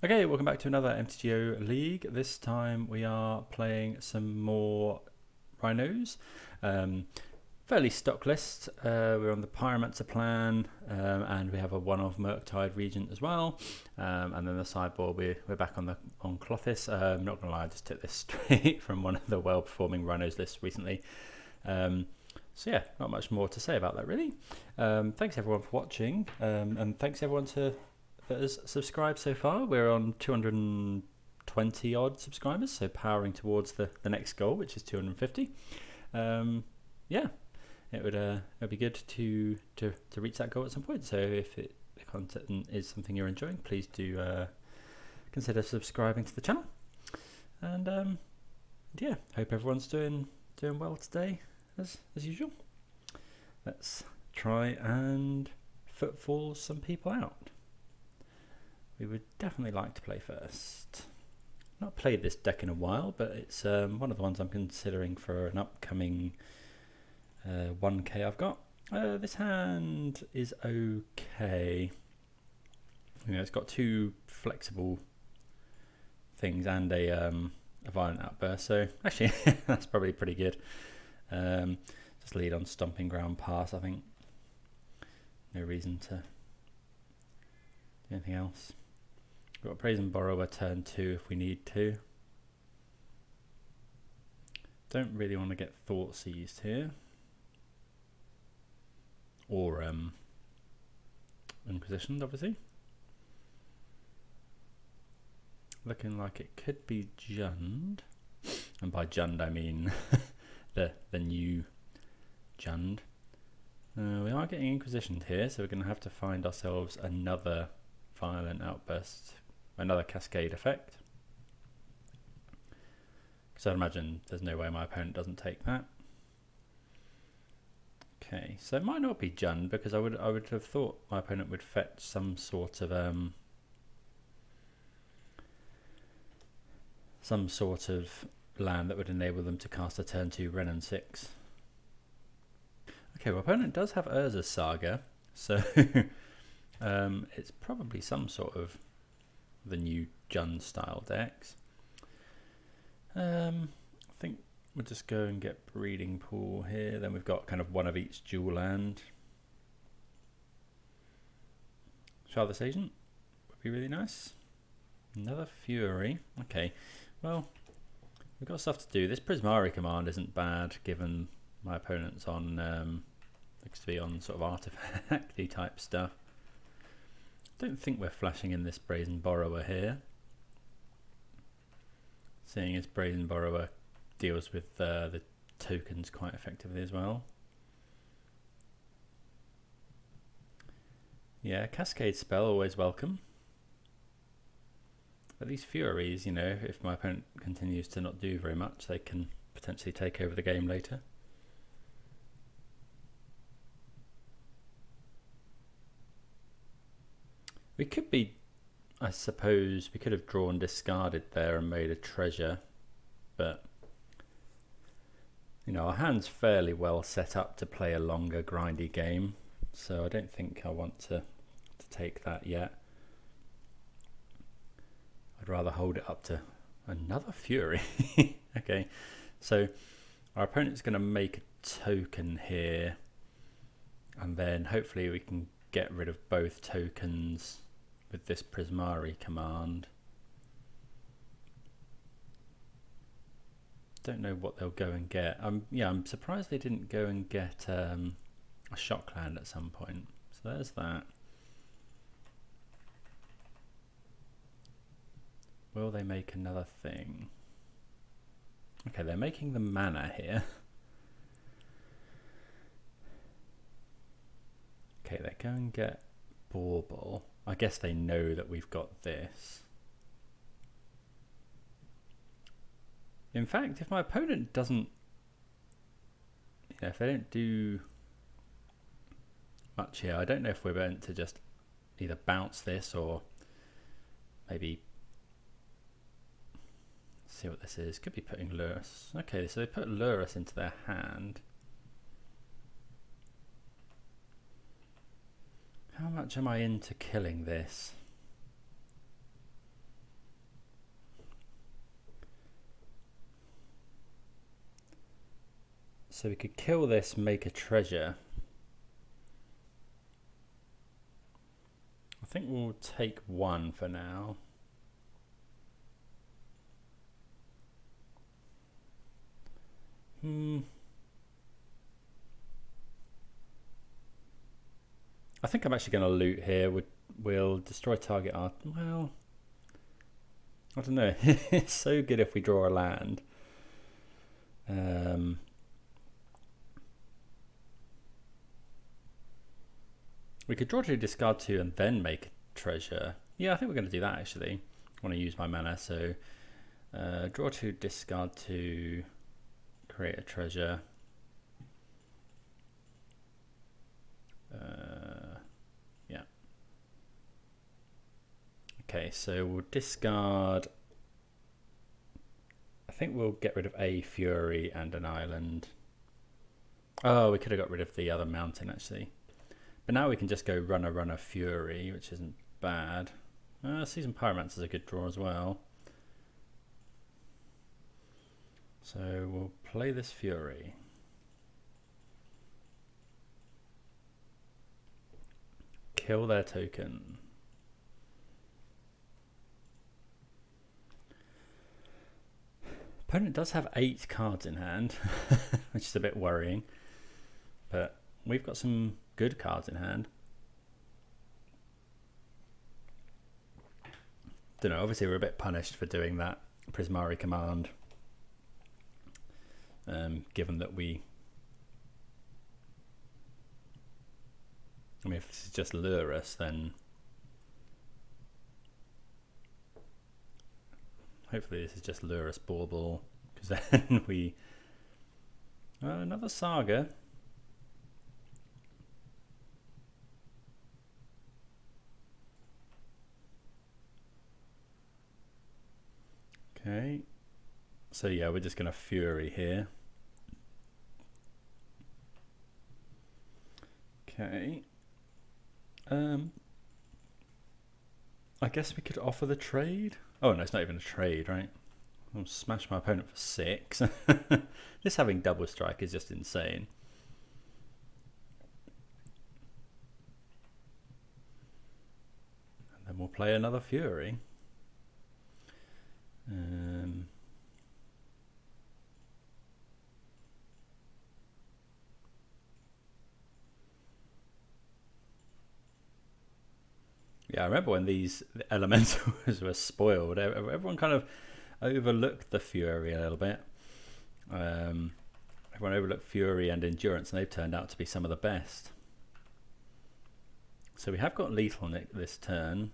Okay, welcome back to another MTGO League. This time we are playing some more rhinos. Fairly stock list. We're on the Pyromancer plan, and we have a one of Murktide Regent as well. And then the sideboard, we're back on Clothis. Not gonna lie, I just took this straight from one of the well-performing rhinos lists recently. So yeah, not much more to say about that really. Thanks everyone for watching, and thanks everyone that has subscribed so far. We're on 220 odd subscribers, so powering towards the next goal, which is 250. Yeah, it would be good to reach that goal at some point. So if the content is something you're enjoying, please do consider subscribing to the channel. And yeah, hope everyone's doing well today as usual. Let's try and Footfalls some people out. We would definitely like to play first. Not played this deck in a while, but it's one of the ones I'm considering for an upcoming 1k I've got. This hand is okay. You know, it's got two flexible things and a violent outburst, so actually that's probably pretty good. Just lead on Stomping Ground pass, I think. No reason to do anything else. We've got Brazen Borrower turn 2 if we need to. Don't really want to get Thought Seized here. Or Inquisitioned, obviously. Looking like it could be Jund. And by Jund I mean the new Jund. We are getting Inquisitioned here, so we're going to have to find ourselves another violent outburst. Another cascade effect, because I'd imagine there's no way my opponent doesn't take that. Okay, so it might not be Jund, because I would have thought my opponent would fetch some sort of land that would enable them to cast a turn 2 Ren and 6. Okay, my opponent does have Urza's Saga, so it's probably some sort of the new Jund style decks. I think we'll just go and get Breeding Pool here. Then we've got kind of one of each dual land. Shardless Agent would be really nice. Another Fury. Okay, well, we've got stuff to do. This Prismari command isn't bad, given my opponent's on looks to be on sort of artifacty type stuff. Don't think we're flashing in this Brazen Borrower here, seeing as Brazen Borrower deals with the tokens quite effectively as well. Yeah, Cascade spell always welcome. But these Furies, you know, if my opponent continues to not do very much, they can potentially take over the game later. We could be, I suppose, we could have drawn discarded there and made a treasure, but you know, our hand's fairly well set up to play a longer grindy game, so I don't think I want to take that yet. I'd rather hold it up to another Fury. Okay, so our opponent's going to make a token here, and then hopefully we can get rid of both tokens with this Prismari command. Don't know what they'll go and get. Yeah, I'm surprised they didn't go and get a Shockland at some point. So there's that. Will they make another thing? Okay, they're making the mana here. Okay, they go and get Bauble. I guess they know that we've got this. In fact, if my opponent doesn't, you know, if they don't do much here, I don't know if we're meant to just either bounce this or maybe see what this is. Could be putting Lurrus. Okay, so they put Lurrus into their hand. How much am I into killing this? So we could kill this, make a treasure. I think we'll take one for now. I think I'm actually going to loot here. We'll destroy target art. Well, I don't know. It's so good if we draw a land. We could draw 2, discard 2, and then make a treasure. Yeah, I think we're going to do that actually. I want to use my mana, so draw 2, discard 2, create a treasure. Yeah. Okay, so we'll discard. I think we'll get rid of a Fury and an island. Oh, we could have got rid of the other mountain actually. But now we can just go runner, Fury, which isn't bad. Season Pyromancer's a good draw as well. So we'll play this Fury. Kill their token. Opponent does have 8 cards in hand, which is a bit worrying. But we've got some good cards in hand. Don't know, obviously we're a bit punished for doing that Prismari command. Given that I mean, if this is just lure us, then hopefully this is just lure us bauble, because then we another saga. Okay, so yeah, we're just going to Fury here. Okay. I guess we could offer the trade. Oh no, it's not even a trade, right? I'll smash my opponent for 6. This having double strike is just insane. And then we'll play another Fury. Yeah, I remember when these elementals were spoiled, everyone kind of overlooked the Fury a little bit. Everyone overlooked Fury and Endurance, and they've turned out to be some of the best. So we have got lethal Nick this turn.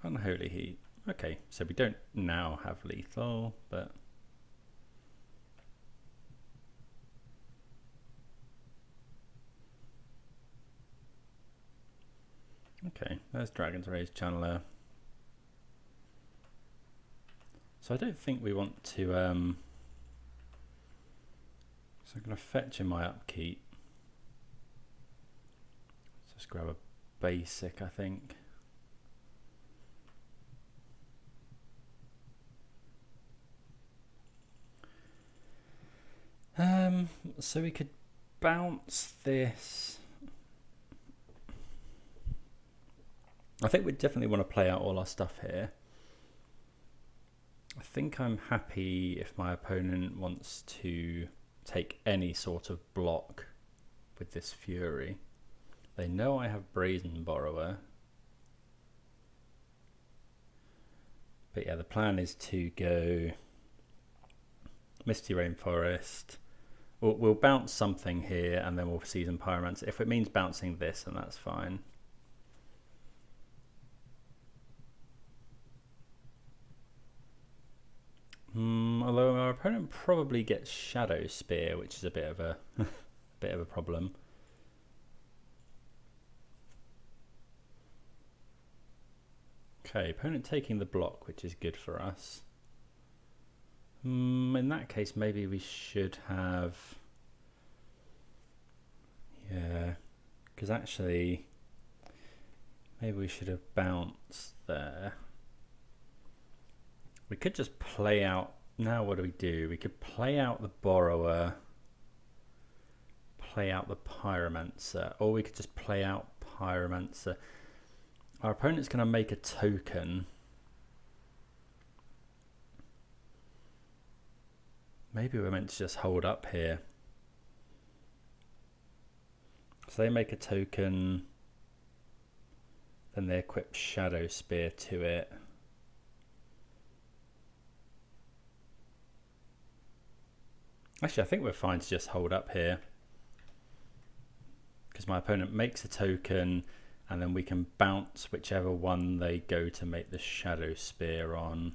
Unholy Heat. Okay, so we don't now have lethal, but okay, there's Dragon's Rage Channeler. So I don't think we want to so I'm going to fetch in my upkeep. Let's just grab a basic, I think. So we could bounce this. I think we definitely want to play out all our stuff here. I think I'm happy if my opponent wants to take any sort of block with this Fury. They know I have Brazen Borrower. But yeah, the plan is to go Misty Rainforest. We'll bounce something here and then we'll Season Pyromancer. If it means bouncing this, then that's fine. Although our opponent probably gets Shadow Spear, which is a bit of a bit of a problem. Okay, opponent taking the block, which is good for us. In that case, maybe we should have... Yeah, because actually, maybe we should have bounced there. We could just play out... now what do? We could play out the Borrower, play out the Pyromancer, or we could just play out Pyromancer. Our opponent's going to make a token. Maybe we're meant to just hold up here. So they make a token, then they equip Shadow Spear to it. Actually, I think we're fine to just hold up here, because my opponent makes a token and then we can bounce whichever one they go to make the Shadow Spear on.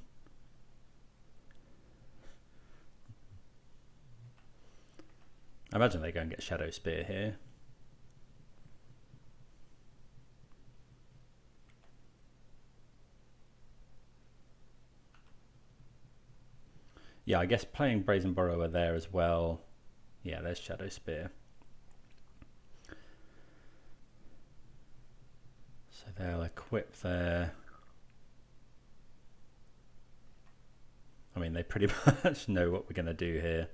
I imagine they go and get Shadow Spear here. Yeah, I guess playing Brazen Borrower there as well. Yeah, there's Shadow Spear. So they'll equip there. I mean, they pretty much know what we're going to do here.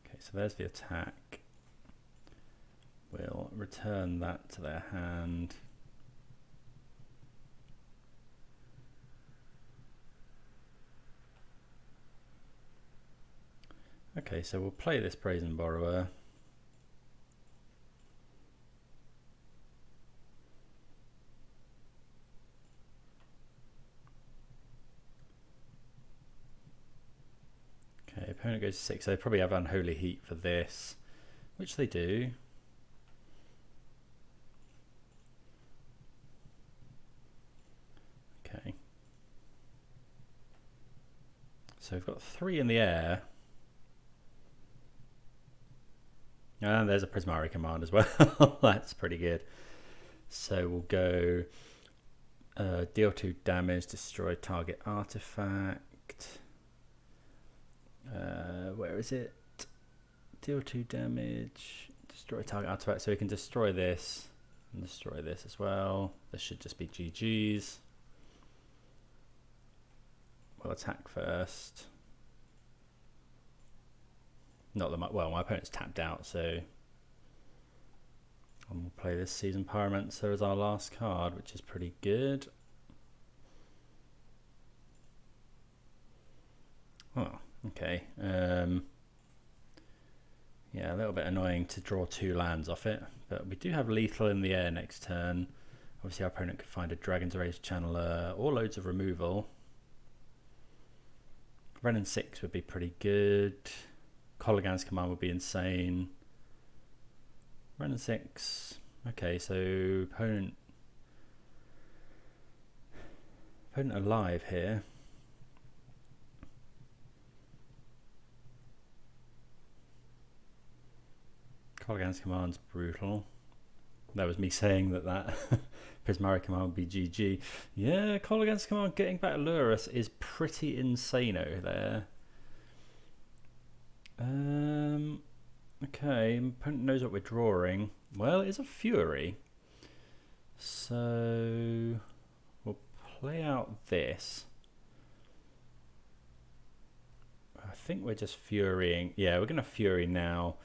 Okay, so there's the attack. We'll return that to their hand. Okay, so we'll play this Brazen Borrower. Okay, opponent goes to 6. So they probably have Unholy Heat for this, which they do. Okay. So we've got 3 in the air. And there's a Prismari command as well. That's pretty good. So we'll go deal 2 damage, destroy target artifact. Where is it? Deal 2 damage, destroy target artifact. So we can destroy this and destroy this as well. This should just be GG's. We'll attack first. Not that well, my opponent's tapped out, so we'll play this Seasoned Pyromancer as our last card, which is pretty good. Oh, okay. Yeah, a little bit annoying to draw 2 lands off it, but we do have lethal in the air next turn. Obviously, our opponent could find a Dragon's Rage Channeler or loads of removal. Renin 6 would be pretty good. Colligan's command would be insane. Renin 6. Okay, so opponent alive here. Colligan's command's brutal. That was me saying that Prismari command would be GG. Yeah, Colligan's command getting back Lurus is pretty insano there. Okay, opponent knows what we're drawing. Well, it's a Fury. So we'll play out this. I think we're just Furying. Yeah, we're going to Fury now.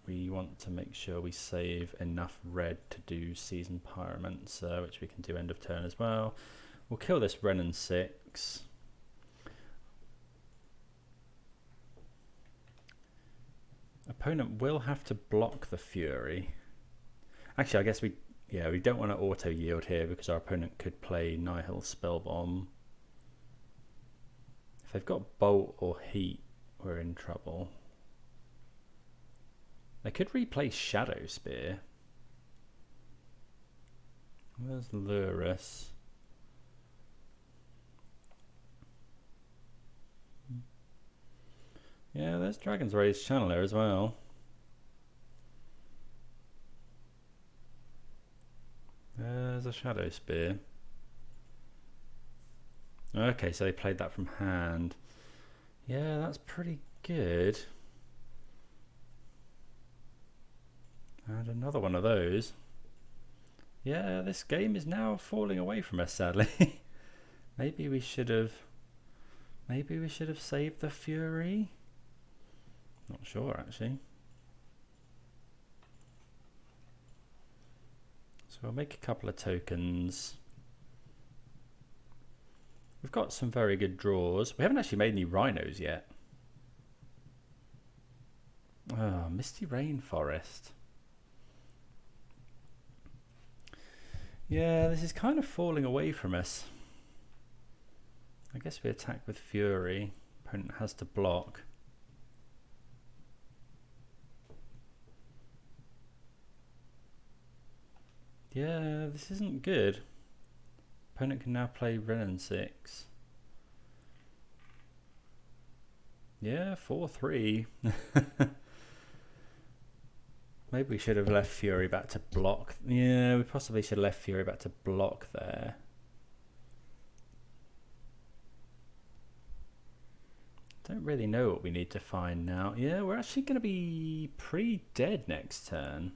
We want to make sure we save enough red to do Seasoned Pyromancer, which we can do end of turn as well. We'll kill this Renin 6. Opponent will have to block the Fury. Actually, I guess we don't want to auto yield here because our opponent could play Nihil Spellbomb. If they've got Bolt or Heat, we're in trouble. They could replay Shadow Spear. Where's Lurus? Yeah, there's Dragon's Rage Channeler as well. There's a Shadow Spear. Okay, so they played that from hand. Yeah, that's pretty good. And another one of those. Yeah, this game is now falling away from us, sadly. Maybe we should have saved the Fury. Not sure actually. So we'll make a couple of tokens. We've got some very good draws. We haven't actually made any rhinos yet. Oh, Misty Rainforest. Yeah, this is kind of falling away from us. I guess we attack with Fury. Opponent has to block. Yeah, this isn't good. Opponent can now play Ren and 6. Yeah, 4-3. Maybe we should have left Fury back to block. Yeah, we possibly should have left Fury back to block there. Don't really know what we need to find now. Yeah, we're actually going to be pretty dead next turn.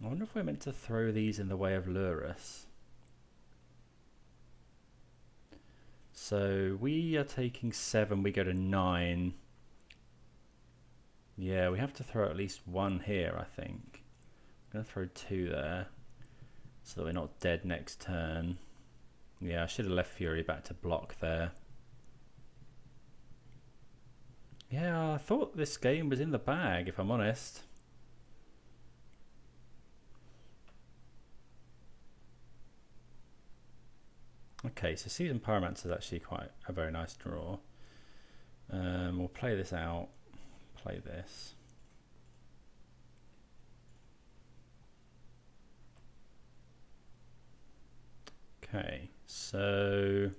I wonder if we're meant to throw these in the way of Lurus. So we are taking 7, we go to 9. Yeah, we have to throw at least 1 here, I think. I'm going to throw 2 there, so that we're not dead next turn. Yeah, I should have left Fury back to block there. Yeah, I thought this game was in the bag, if I'm honest. Okay, so Season Pyromancer is actually quite a very nice draw. We'll play this out. Play this. Okay, so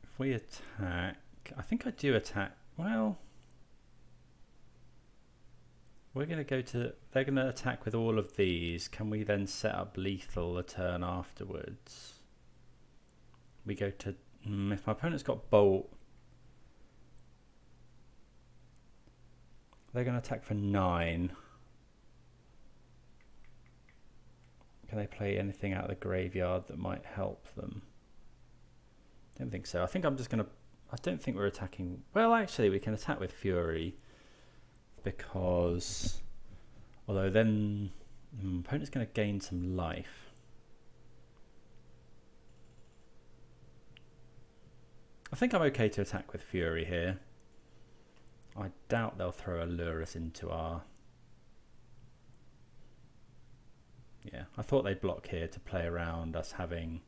if we attack, I think I do attack. Well, we're going to go to, they're going to attack with all of these. Can we then set up lethal the turn afterwards? We go to, if my opponent's got bolt, they're going to attack for 9. Can they play anything out of the graveyard that might help them? I don't think so. I think I'm just going to, I don't think we're attacking. Well, actually, we can attack with Fury because, although then opponent's going to gain some life. I think I'm okay to attack with Fury here. I doubt they'll throw a Lurus into our... Yeah, I thought they'd block here to play around us having...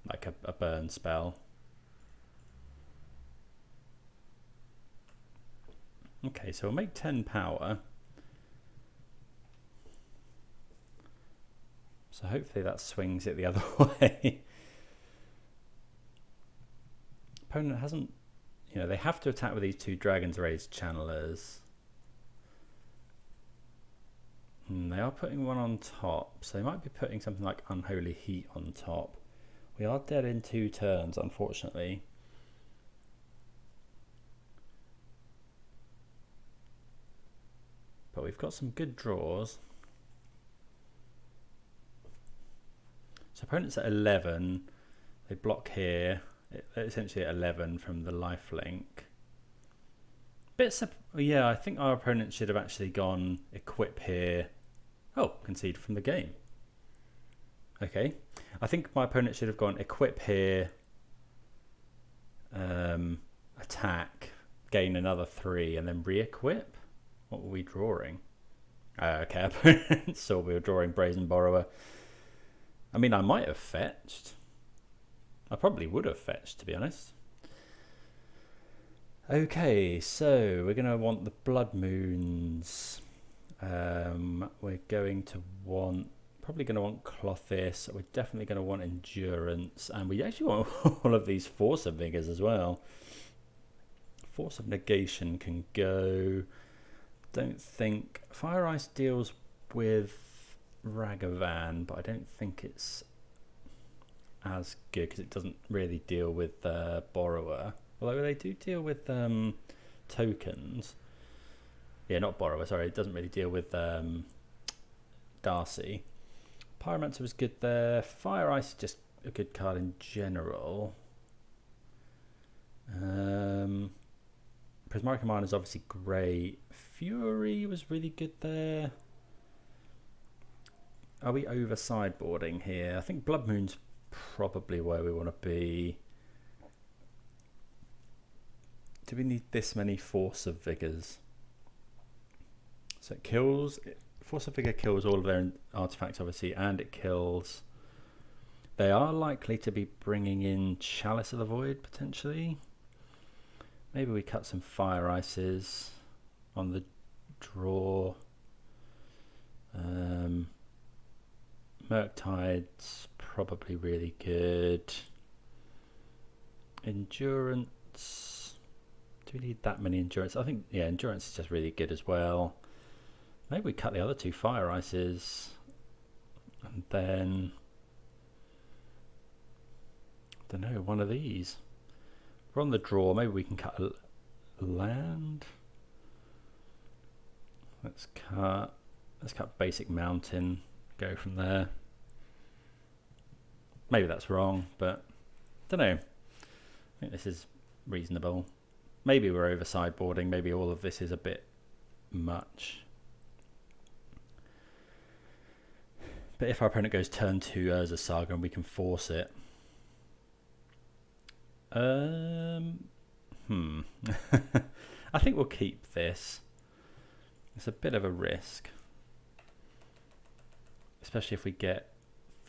like a burn spell. Okay, so we'll make 10 power. So hopefully that swings it the other way. Opponent hasn't, you know, they have to attack with these 2 Dragon's Rage Channelers. They are putting 1 on top, so they might be putting something like Unholy Heat on top. We are dead in 2 turns, unfortunately. But we've got some good draws. So opponent's at 11. They block here. Essentially at 11 from the lifelink. Yeah, I think our opponent should have actually gone equip here. Oh, concede from the game. Okay, I think my opponent should have gone equip here, attack, gain another 3, and then re-equip. What were we drawing? Okay, opponent saw we were drawing Brazen Borrower. I mean, I might have fetched. I probably would have fetched, to be honest. Okay, so we're going to want the Blood Moons. We're going to want... Probably going to want Clothis. We're definitely going to want Endurance. And we actually want all of these Force of Vigors as well. Force of Negation can go. Don't think... Fire Ice deals with Ragavan, but I don't think it's as good because it doesn't really deal with borrower. Although they do deal with tokens. Yeah, not borrower, sorry. It doesn't really deal with Darcy. Pyromancer was good there. Fire Ice is just a good card in general. Prismatic Mine is obviously great. Fury was really good there. Are we over sideboarding here? I think Blood Moon's probably where we want to be. Do we need this many Force of Vigors? So it kills... Force of Vigor kills all of their artifacts, obviously, and it kills... They are likely to be bringing in Chalice of the Void, potentially. Maybe we cut some Fire Ices on the draw. Murktide's probably really good. Endurance. Do we need that many Endurance? I think, yeah, Endurance is just really good as well. Maybe we cut the other two Fire Ices. And then... I don't know, one of these. We're on the draw. Maybe we can cut a land. Let's cut Basic Mountain. Go from there. Maybe that's wrong, but I don't know. I think this is reasonable. Maybe we're over sideboarding. Maybe all of this is a bit much. But if our opponent goes turn 2 Urza Saga and we can force it. I think we'll keep this. It's a bit of a risk. Especially if we get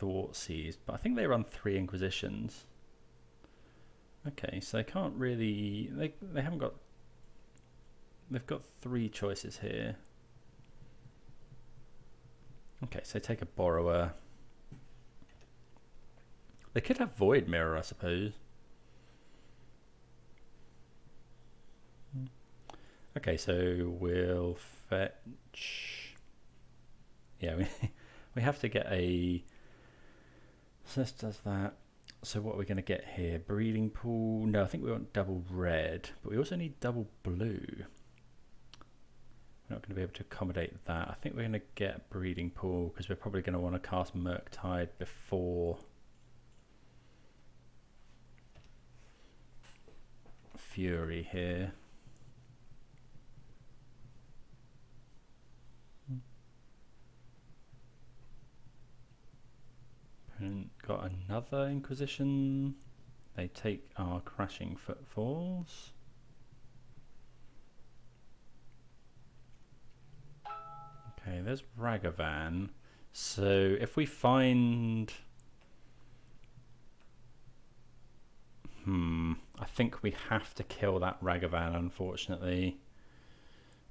Thoughtseize. But I think they run 3 Inquisitions. Okay, so they can't really... They haven't got... They've got 3 choices here. Okay, so take a Borrower. They could have Void Mirror, I suppose. Okay, so we'll fetch... Yeah, we have to get a... So this does that. So what are we going to get here? Breeding Pool? No, I think we want double red. But we also need double blue. We're not going to be able to accommodate that. I think we're going to get Breeding Pool because we're probably going to want to cast Murktide before Fury here. And got another Inquisition. They take our Crashing Footfalls. Okay, there's Ragavan. So if we find... I think we have to kill that Ragavan, unfortunately.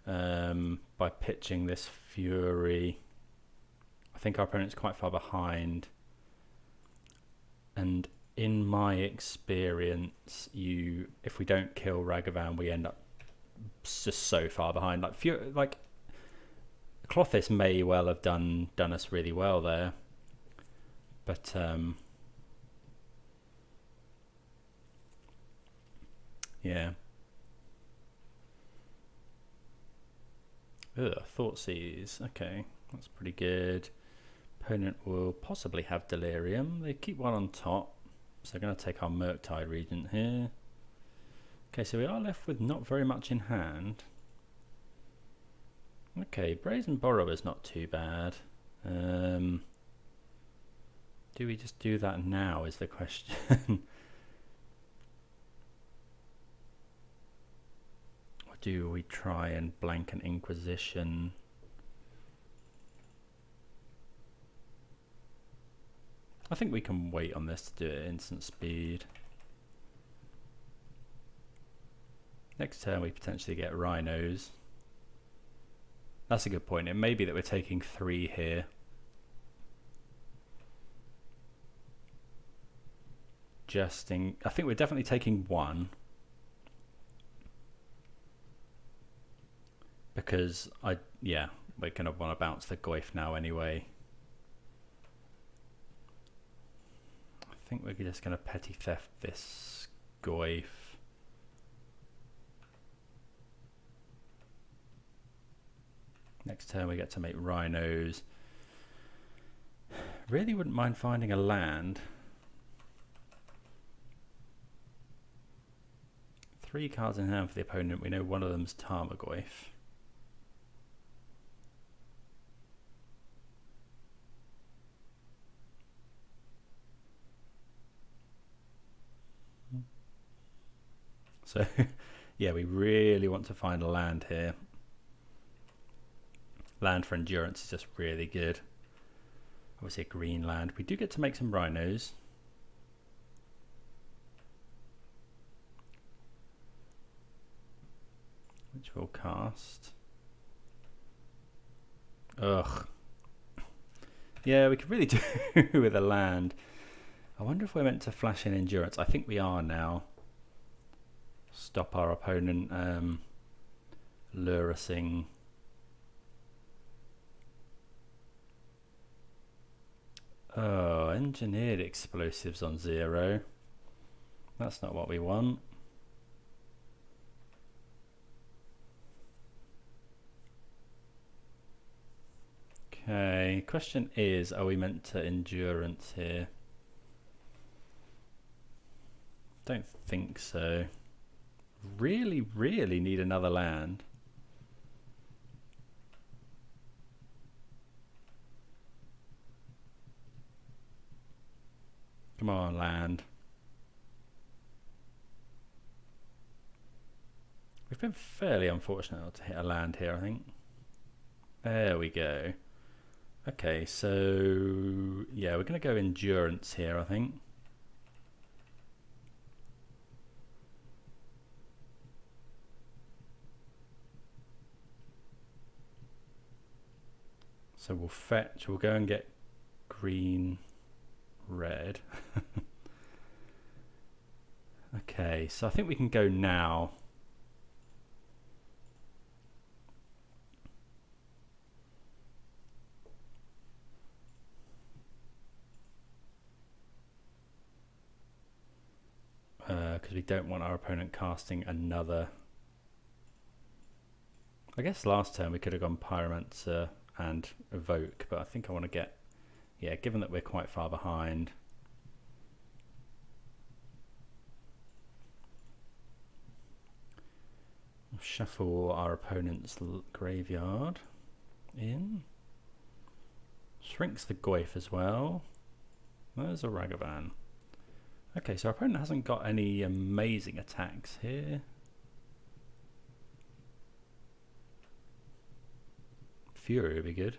By pitching this Fury. I think our opponent's quite far behind. And in my experience, if we don't kill Ragavan, we end up just so far behind. Like Klothys may well have done us really well there, but yeah. Thoughtseize. Okay, that's pretty good. Opponent will possibly have Delirium. They keep one on top, so they're going to take our Murktide Regent here. Okay, so we are left with not very much in hand. Okay, Brazen Borrower's not too bad. Do we just do that now is the question. Or do we try and blank an Inquisition? I think we can wait on this to do it at instant speed. Next turn we potentially get Rhinos. That's a good point. It may be that we're taking 3 here. I think we're definitely taking 1. Because we're going to want to bounce the Goyf now anyway. I think we're just going to petty theft this goif. Next turn we get to make rhinos. Really wouldn't mind finding a land. 3 cards in hand for the opponent. We know one of them's Tarmogoyf. So, yeah, we really want to find a land here. Land for endurance is just really good. Obviously a green land. We do get to make some rhinos. Which we'll cast. Ugh. Yeah, we could really do with a land. I wonder if we're meant to flash in endurance. I think we are now. Stop our opponent lurusing. Oh, engineered explosives on 0. That's not what we want. Okay, question is, are we meant to endurance here? Don't think so. Really need another land. Come on, land. We've been fairly unfortunate not to hit a land here, I think. There we go. Okay, so yeah, we're going to go endurance here, I think. So we'll fetch, we'll go and get green, red. Okay, so I think we can go now. Because we don't want our opponent casting another. I guess last turn we could have gone Pyromancer and Evoke, but I think I want to get, yeah, given that we're quite far behind. Shuffle our opponent's graveyard in. Shrinks the Goyf as well. There's a Ragavan. Okay, so our opponent hasn't got any amazing attacks here. Fury would be good.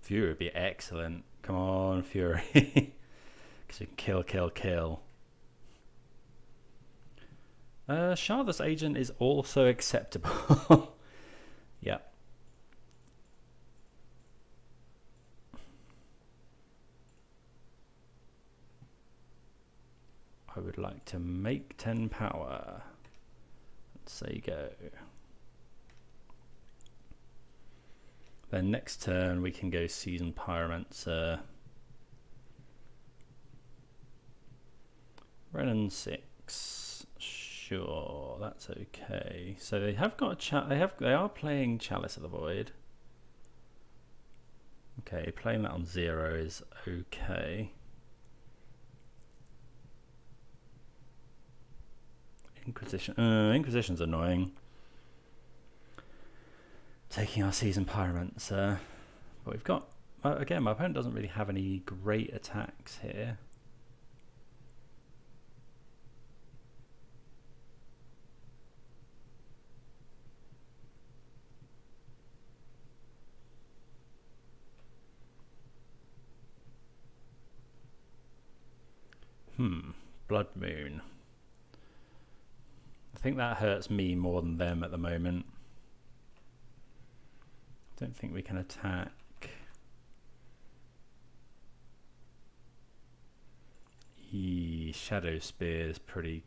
Fury would be excellent. Come on, Fury. Because you can kill, kill, kill. Shardless Agent is also acceptable. Yeah. I would like to make 10 power. Let's say go. Then next turn we can go Seasoned Pyromancer. Renin 6. Sure, that's okay. So they have got they are playing Chalice of the Void. Okay, playing that on 0 is okay. Inquisition. Inquisition's annoying. Taking our Seasoned Pyromancer. But we've got, again, my opponent doesn't really have any great attacks here. Blood Moon. I think that hurts me more than them at the moment. Don't think we can attack. Shadow Spear is pretty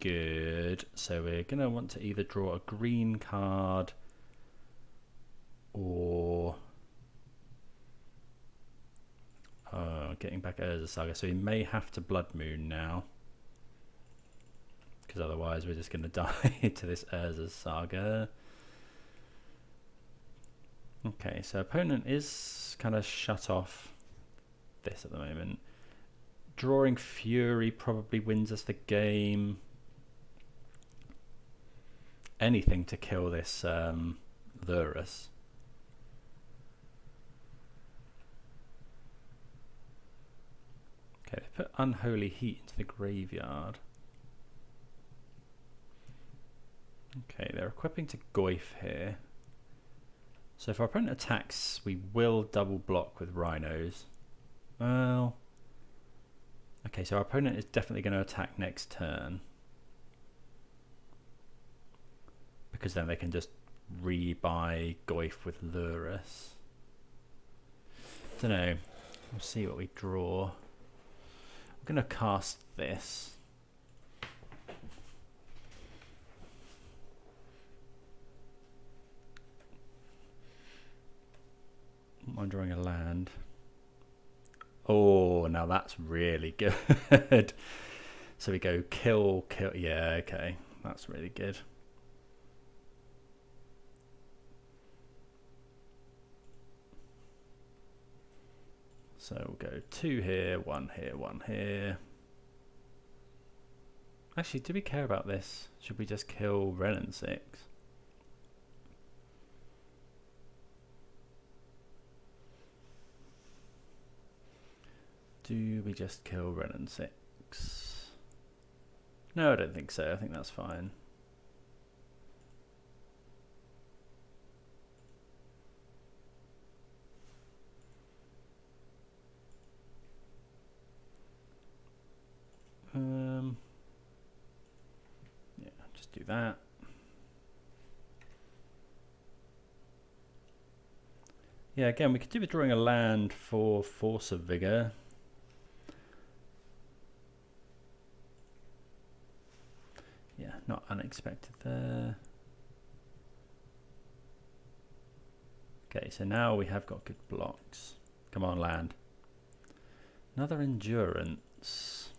good. So we're going to want to either draw a green card or not getting back Urza Saga, so he may have to Blood Moon now. Because otherwise we're just going to die to this Urza Saga. Okay, so opponent is kind of shut off this at the moment. Drawing Fury probably wins us the game. Anything to kill this Lurus. Okay, they put Unholy Heat into the graveyard. Okay, they're equipping to Goyf here. So if our opponent attacks, we will double block with rhinos. Well, okay, so our opponent is definitely going to attack next turn. Because then they can just rebuy Goyf with Lurus. Don't know. We'll see what we draw. I'm going to cast this. I'm drawing a land. Oh, now that's really good. So we go kill, kill. Yeah, okay. That's really good. So we'll go 2 here, 1 here, 1 here. Actually, do we care about this? Should we just kill Ren and 6? Do we just kill Ren and 6? No, I don't think so. I think that's fine. Yeah, just do that. Yeah, again, we could do with drawing a land for Force of Vigor. Yeah, not unexpected there. Okay, so now we have got good blocks. Come on, land. Another endurance.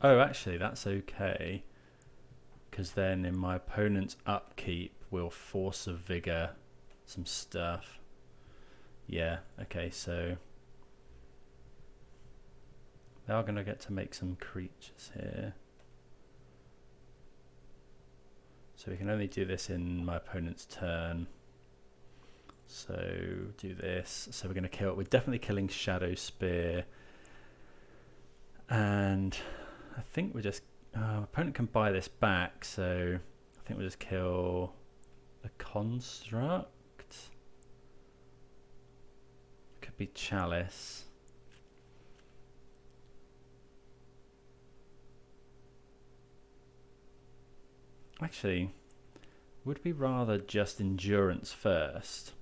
Oh, actually, that's okay. Because then in my opponent's upkeep, we'll Force of Vigor some stuff. Yeah, okay, so they are going to get to make some creatures here. So we can only do this in my opponent's turn. So do this. So we're going to kill it. We're definitely killing Shadow Spear. And I think we're just... opponent can buy this back, so I think we'll just kill the Construct. Could be Chalice. Actually, would we rather just Endurance first?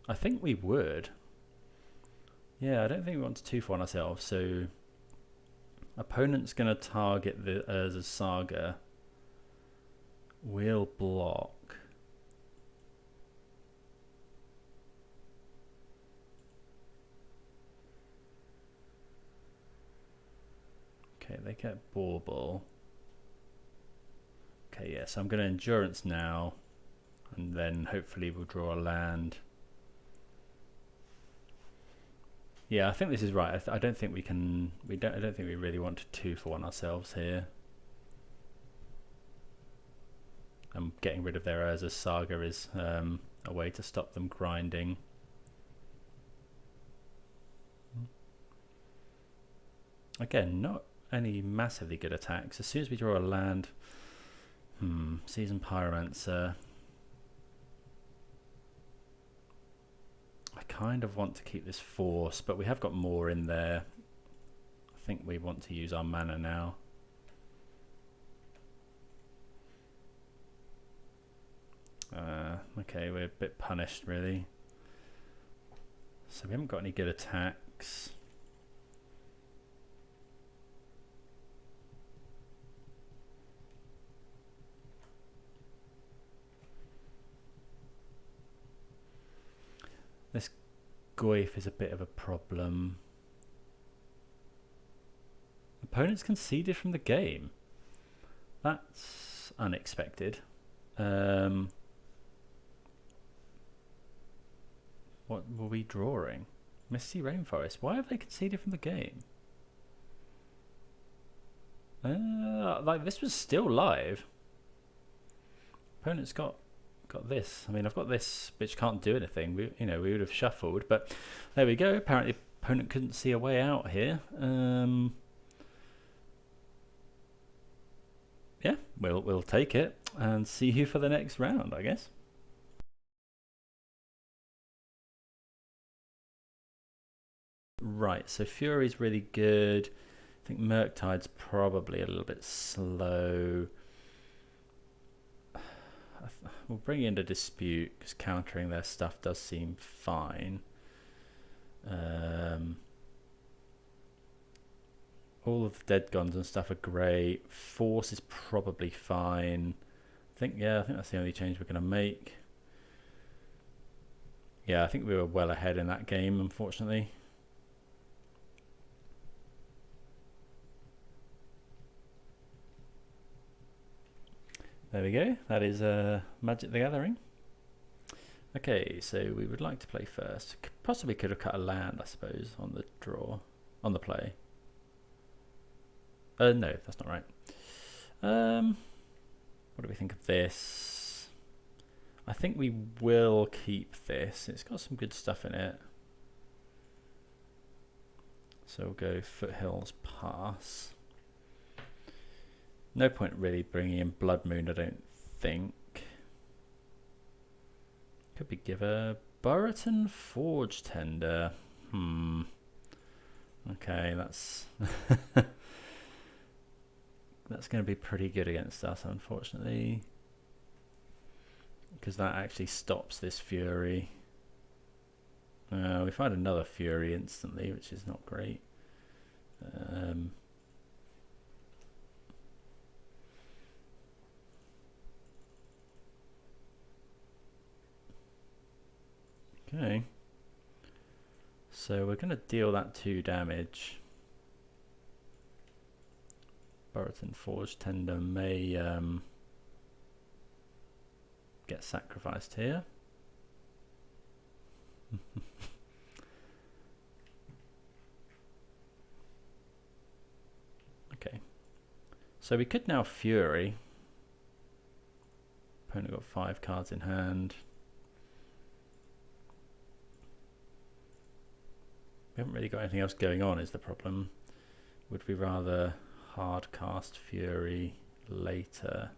I think we would. Yeah, I don't think we want to 2-for-1 ourselves, so opponent's going to target the Urza Saga. We'll block. Okay, they get Bauble. Okay, yes, yeah, so I'm going to Endurance now, and then hopefully we'll draw a land. Yeah, I think this is right. I don't think we can. I don't think we really want to 2-for-1 ourselves here. And getting rid of their Urza Saga is a way to stop them grinding. Again, not any massively good attacks. As soon as we draw a land, Seasoned Pyromancer. I kind of want to keep this Force, but we have got more in there. I think we want to use our mana now. Okay, we're a bit punished really. So we haven't got any good attacks. Goyf is a bit of a problem. Opponents conceded from the game. That's unexpected. What were we drawing? Misty Rainforest. Why have they conceded from the game? Like this was still live. Opponents got this. I mean, I've got this, which can't do anything. We would have shuffled, but there we go. Apparently, opponent couldn't see a way out here. Yeah, we'll take it and see you for the next round, I guess. Right, so Fury's really good. I think Murktide's probably a little bit slow. We'll bring in the Dispute because countering their stuff does seem fine. All of the dead guns and stuff are great. Force is probably fine. I think that's the only change we're going to make. Yeah, I think we were well ahead in that game, unfortunately. There we go. That is Magic the Gathering. Okay, so we would like to play first. Possibly could have cut a land, I suppose, on the draw, on the play. No, that's not right. What do we think of this? I think we will keep this. It's got some good stuff in it. So we'll go Foothills Pass. No point really bringing in Blood Moon, I don't think. Could we give a Burreton Forge Tender? Okay, that's that's going to be pretty good against us, unfortunately, because that actually stops this Fury. We find another Fury instantly, which is not great. Okay, so we're going to deal that 2 damage. Burreton Forge Tender may get sacrificed here. Okay, so we could now Fury. Opponent got 5 cards in hand. We haven't really got anything else going on, is the problem. Would we rather hard cast Fury later?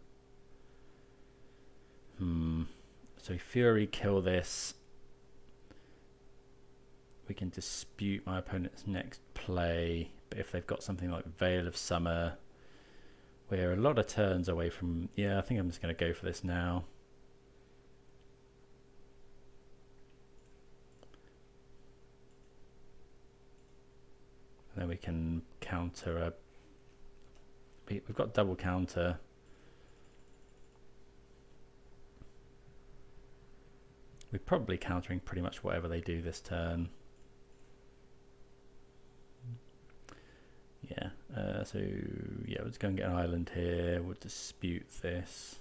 So Fury kill this. We can dispute my opponent's next play, but if they've got something like Veil of Summer, we're a lot of turns away from... Yeah, I think I'm just going to go for this now. And then we can counter a... We've got double counter. We're probably countering pretty much whatever they do this turn. Yeah, so yeah, we'll just go and get an island here. We'll dispute this.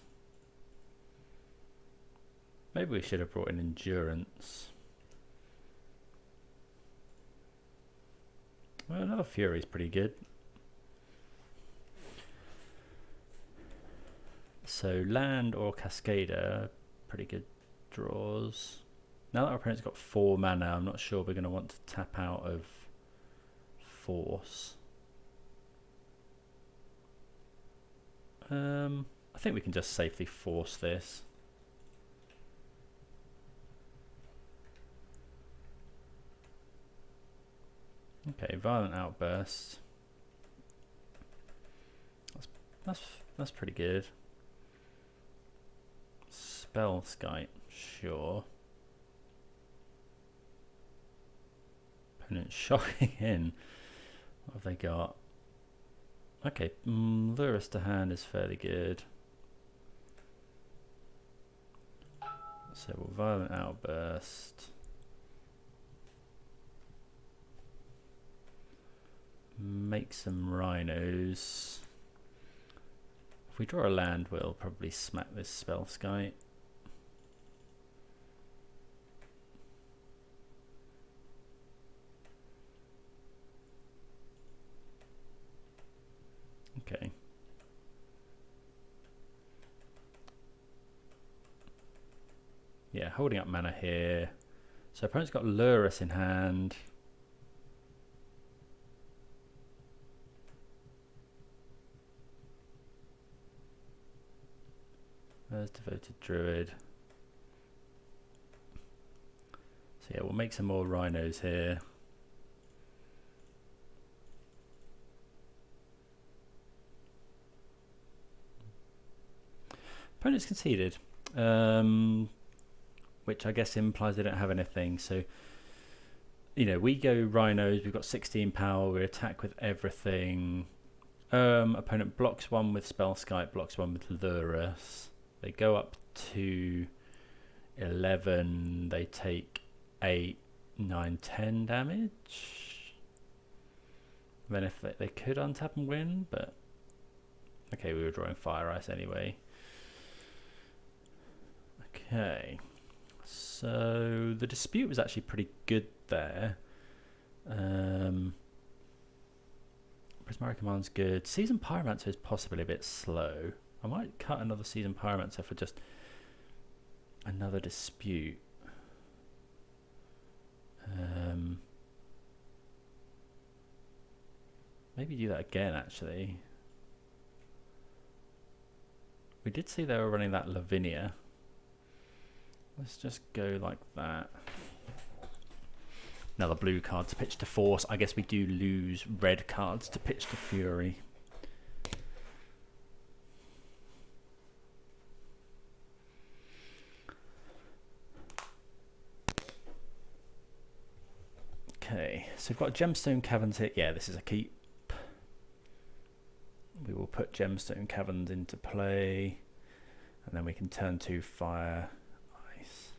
Maybe we should have brought in Endurance. Well, another Fury is pretty good. So land or Cascader, pretty good draws. Now that our opponent's got 4 mana, I'm not sure we're going to want to tap out of Force. I think we can just safely force this. Okay, Violent Outburst. That's pretty good. Spell Skite, sure. Opponent shocking in. What have they got? Okay, Lure Us to Hand is fairly good. So we'll Violent Outburst. make some rhinos. If we draw a land, we'll probably smack this spell sky. Okay. Yeah, holding up mana here. So opponent's got Lurus in hand. There's Devoted Druid. So yeah, we'll make some more rhinos here. Opponent's conceded, which I guess implies they don't have anything. So, you know, we go rhinos, we've got 16 power, we attack with everything. Opponent blocks one with Spellskite, blocks one with Lurus. They go up to 11, they take 8, 9, 10 damage. Then if they could untap and win, but okay, we were drawing Fire Ice anyway. Okay, so the dispute was actually pretty good there. Prismari Command's good. Seasoned Pyromancer is possibly a bit slow. I might cut another Seasoned Pyromancer for just another dispute. Maybe do that again, actually. We did see they were running that Lavinia. Let's just go like that. Another blue card to pitch to Force. I guess we do lose red cards to pitch to Fury. Okay, so we've got Gemstone Caverns here. Yeah, this is a keep. We will put Gemstone Caverns into play, and then we can turn to Fire Ice.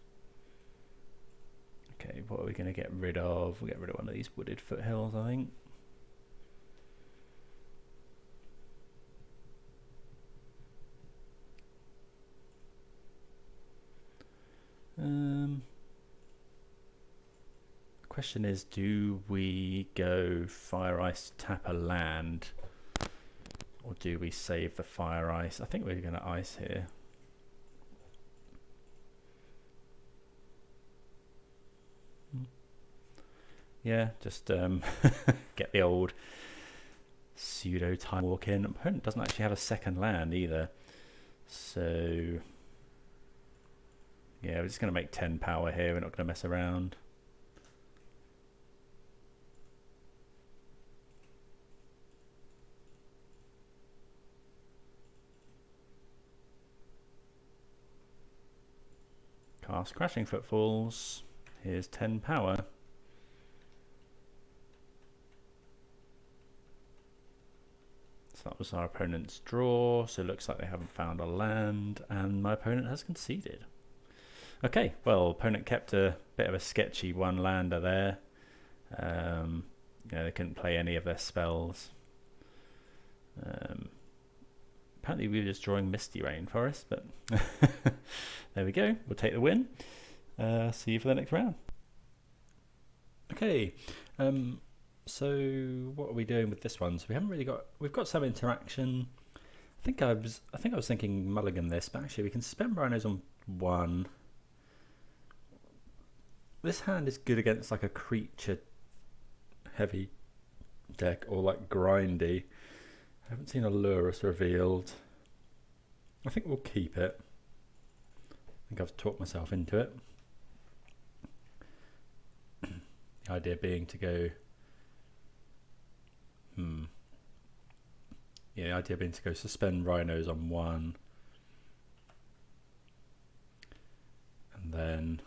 Okay, what are we going to get rid of? We'll get rid of one of these wooded foothills, I think. Question is, do we go Fire Ice, tap a land, or do we save the Fire Ice? I think we're going to ice here. Yeah, just get the old pseudo time walk in. Opponent doesn't actually have a second land either, so yeah, we're just going to make 10 power here. We're not going to mess around. Cast Crashing Footfalls. Here's 10 power. So that was our opponent's draw. So it looks like they haven't found a land, and my opponent has conceded. Okay, well, opponent kept a bit of a sketchy one lander there. You know, they couldn't play any of their spells. Apparently we were just drawing Misty Rainforest, but there we go. We'll take the win. See you for the next round. Okay, so what are we doing with this one? So we haven't really got. We've got some interaction. I think I was thinking mulligan this, but actually we can spend rhinos on one. This hand is good against like a creature heavy deck or like grindy. I haven't seen a Lurus revealed. I think we'll keep it. I think I've talked myself into it. The idea being to go... Yeah, the idea being to go suspend rhinos on one. And then...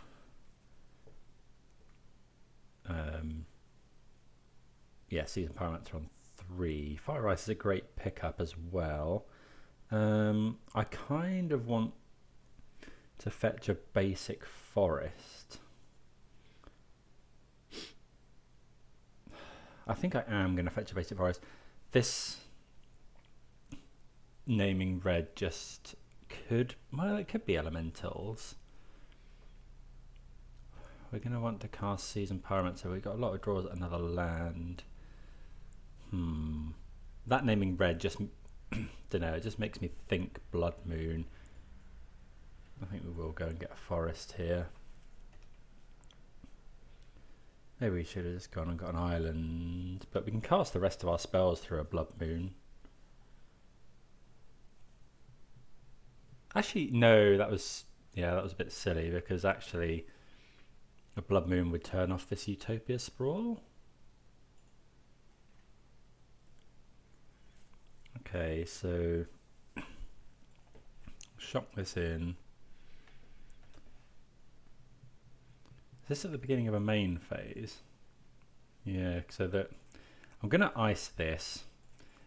yeah, Seasoned Pyromancer on 3. Fire Ice is a great pickup as well. I kind of want to fetch a basic forest. I think I am going to fetch a basic forest. This naming red just could, well, it could be elementals. We're going to want to cast Seasoned Pyromancer. We've got a lot of draws at another land. That naming red just, don't know, it just makes me think Blood Moon. I think we will go and get a forest here. Maybe we should have just gone and got an island, but we can cast the rest of our spells through a Blood Moon. Actually, no, that was a bit silly, because actually a Blood Moon would turn off this Utopia Sprawl. Okay, so shock this in. Is this at the beginning of a main phase? Yeah, so that I'm going to ice this.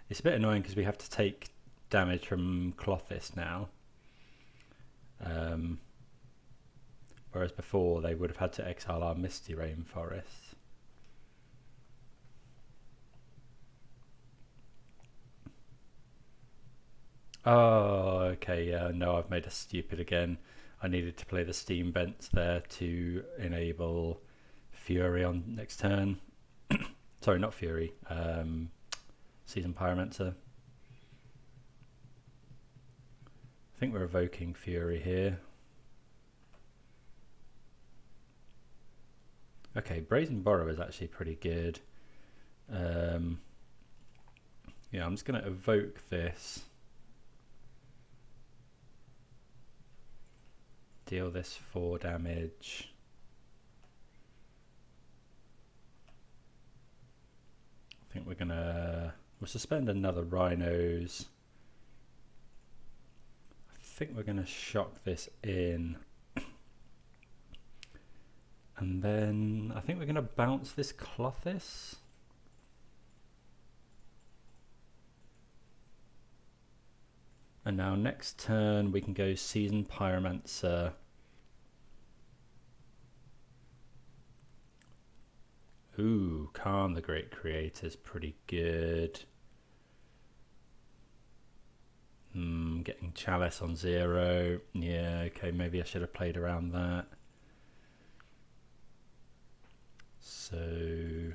It's a bit annoying because we have to take damage from Clothis now. Whereas before they would have had to exile our Misty Rainforest. Oh, okay, yeah, no, I've made us stupid again. I needed to play the Steam Vents there to enable Fury on next turn. Sorry, not Fury. Seasoned Pyromancer. I think we're evoking Fury here. Okay, Brazen Borrow is actually pretty good. Yeah, I'm just going to evoke this. Deal this 4 damage. I think we'll suspend another Rhinos. I think we're gonna shock this in. And then I think we're gonna bounce this Clothis. And now next turn we can go Seasoned Pyromancer. Ooh, Khan the Great Creator is pretty good. Getting Chalice on 0. Yeah, okay, maybe I should have played around that. So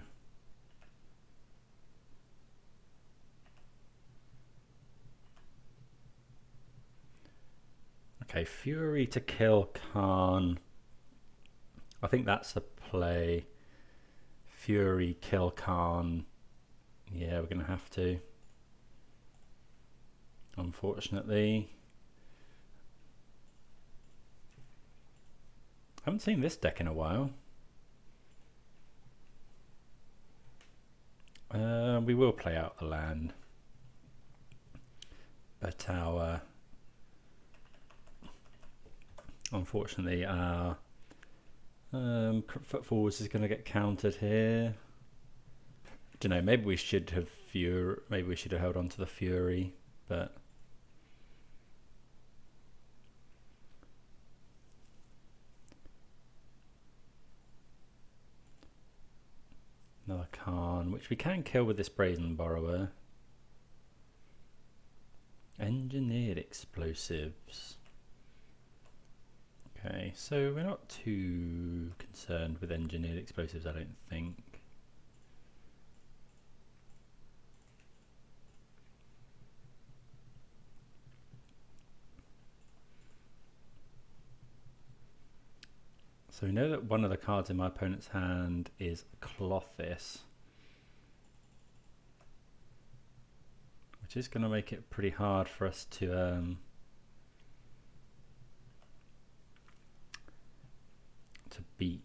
okay, Fury to kill Khan. I think that's the play. Fury, kill Khan. Yeah, we're going to have to. Unfortunately. I haven't seen this deck in a while. We will play out the land. But our... unfortunately, our Footfalls is going to get countered here. Don't know. Maybe we should have Maybe we should have held on to the Fury, but another Khan, which we can kill with this Brazen Borrower. Engineered Explosives. Okay, so we're not too concerned with Engineered Explosives, I don't think. So we know that one of the cards in my opponent's hand is Clothis, which is going to make it pretty hard for us to beat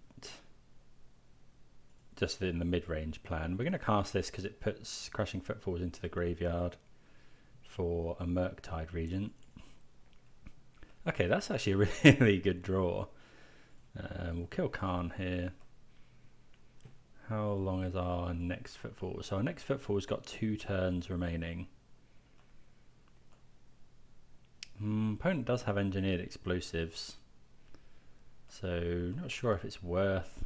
just in the mid-range plan. We're going to cast this because it puts Crushing Footfalls into the graveyard for a Murktide Regent. Okay, that's actually a really good draw. We'll kill Khan here. How long is our next Footfall? So our next Footfall's got 2 turns remaining. Opponent does have Engineered Explosives, so not sure if it's worth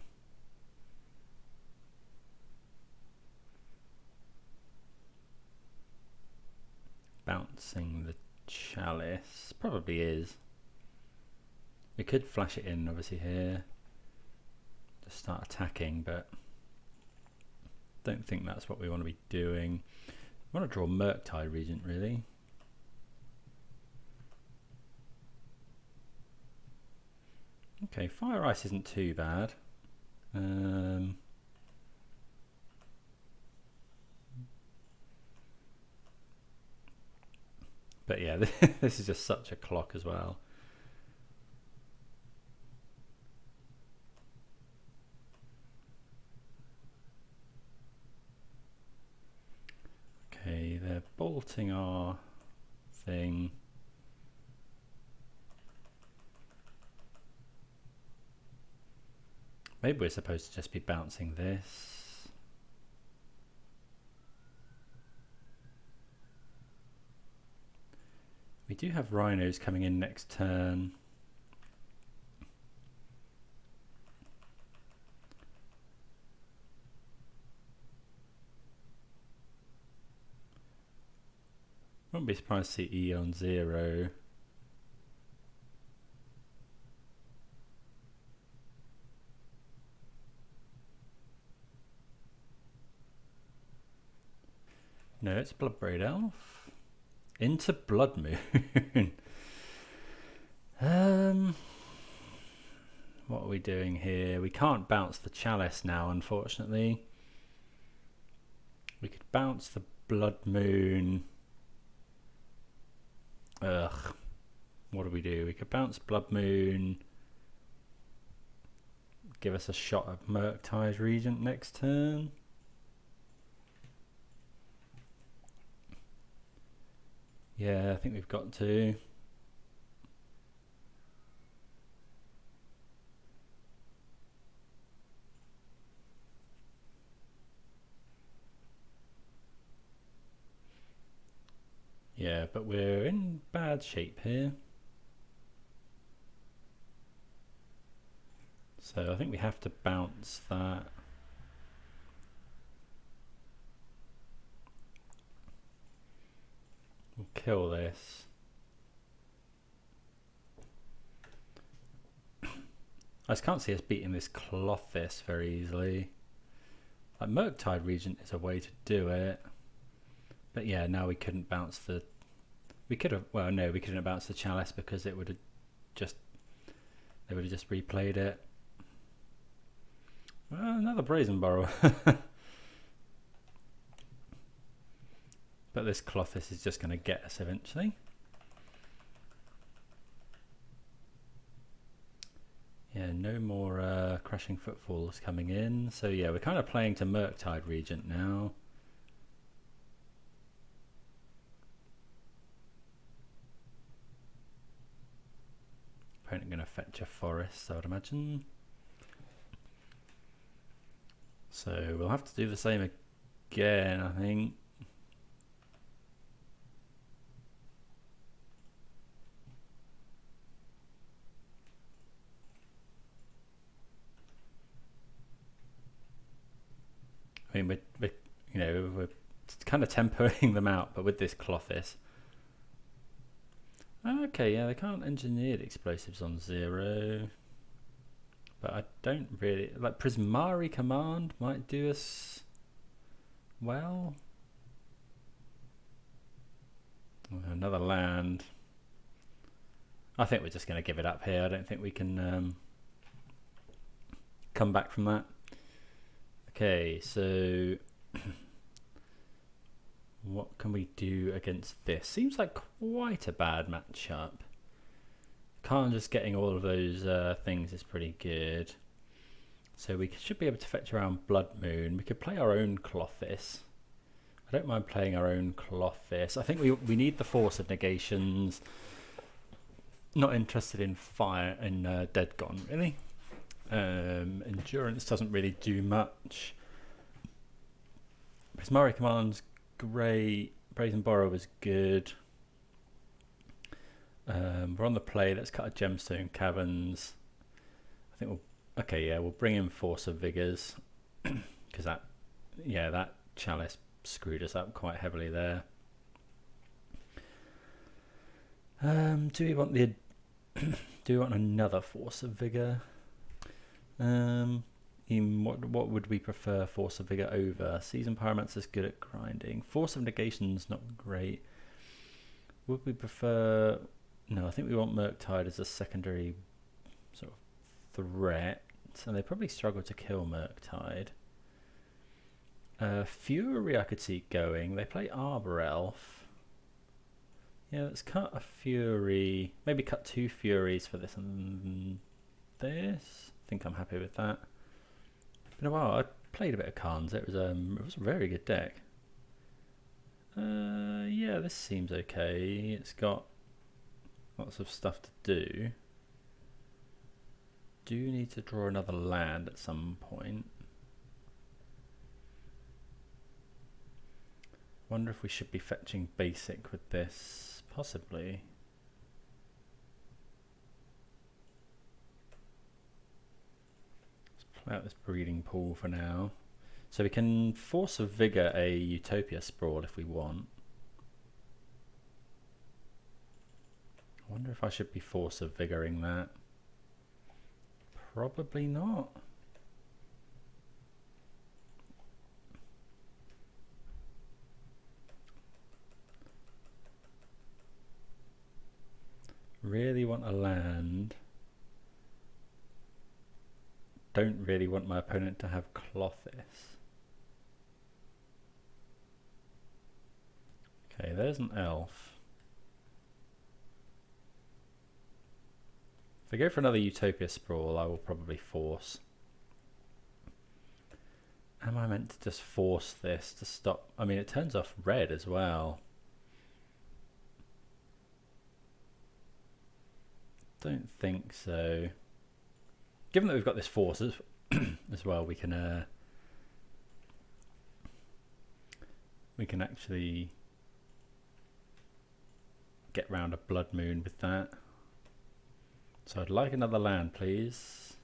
bouncing the chalice? Probably is. We could flash it in obviously here to start attacking, but don't think that's what we want to be doing. We want to draw Murktide Regent really. Okay, Fire Ice isn't too bad. But yeah, this is just such a clock as well. Okay, they're bolting our thing. Maybe we're supposed to just be bouncing this. We do have rhinos coming in next turn. Wouldn't be surprised to see E on 0. No, it's Bloodbraid Elf. Into Blood Moon. What are we doing here? We can't bounce the chalice now, unfortunately. We could bounce the Blood Moon. Ugh. What do we do? We could bounce Blood Moon. Give us a shot at Murktide Regent next turn. Yeah, I think we've got to. Yeah, but we're in bad shape here. So I think we have to bounce that. We'll kill this. I just can't see us beating this Clothis very easily. Like Murktide Regent is a way to do it. But yeah, now we couldn't bounce the... We could have... Well, no, we couldn't bounce the Chalice because it would have just... They would have just replayed it. Well, another Brazen Borrower. But this Clothis is just going to get us eventually. Yeah, no more Crashing Footfalls coming in. So yeah, we're kind of playing to Murktide Regent now. Opponent going to fetch a forest, I would imagine. So we'll have to do the same again, I think. I mean, we're kind of tempoing them out, but with this Clothis. Okay, yeah, they can't engineer explosives on 0. But I don't really... Like, Prismari Command might do us well. Another land. I think we're just going to give it up here. I don't think we can come back from that. Okay, so what can we do against this? Seems like quite a bad matchup. Khan just getting all of those things is pretty good. So we should be able to fetch around Blood Moon. We could play our own Clothis. I don't mind playing our own Clothis. I think we need the Force of Negations. Not interested in fire and Dead Gone, really. Endurance doesn't really do much. Prismari Command's great. Brazen Borrow is good. We're on the play. Let's cut a Gemstone Caverns. I think we'll bring in Force of Vigors because that Chalice screwed us up quite heavily there. Do we want the do we want another Force of Vigor? What would we prefer Force of Vigor over? Seasoned Pyromancer's good at grinding. Force of Negation's not great. Would we prefer... No, I think we want Murktide as a secondary sort of threat. So they probably struggle to kill Murktide. Fury I could see going. They play Arbor Elf. Yeah, let's cut a Fury. Maybe cut 2 Furies for this and this. I think I'm happy with that. Been a while. I played a bit of Khans. It was a very good deck. Yeah, this seems okay. It's got lots of stuff to do. Do need to draw another land at some point. Wonder if we should be fetching basic with this. Possibly. Let's play out this breeding pool for now. So we can Force of Vigor a Utopia Sprawl if we want. I wonder if I should be Force of Vigoring that. Probably not. Really want a land. Don't really want my opponent to have Clothis. Okay, there's an elf. If I go for another Utopia Sprawl, I will probably force. Am I meant to just force this to stop? I mean, it turns off red as well. Don't think so. Given that we've got this force as well, we can actually get round a Blood Moon with that. So I'd like another land, please.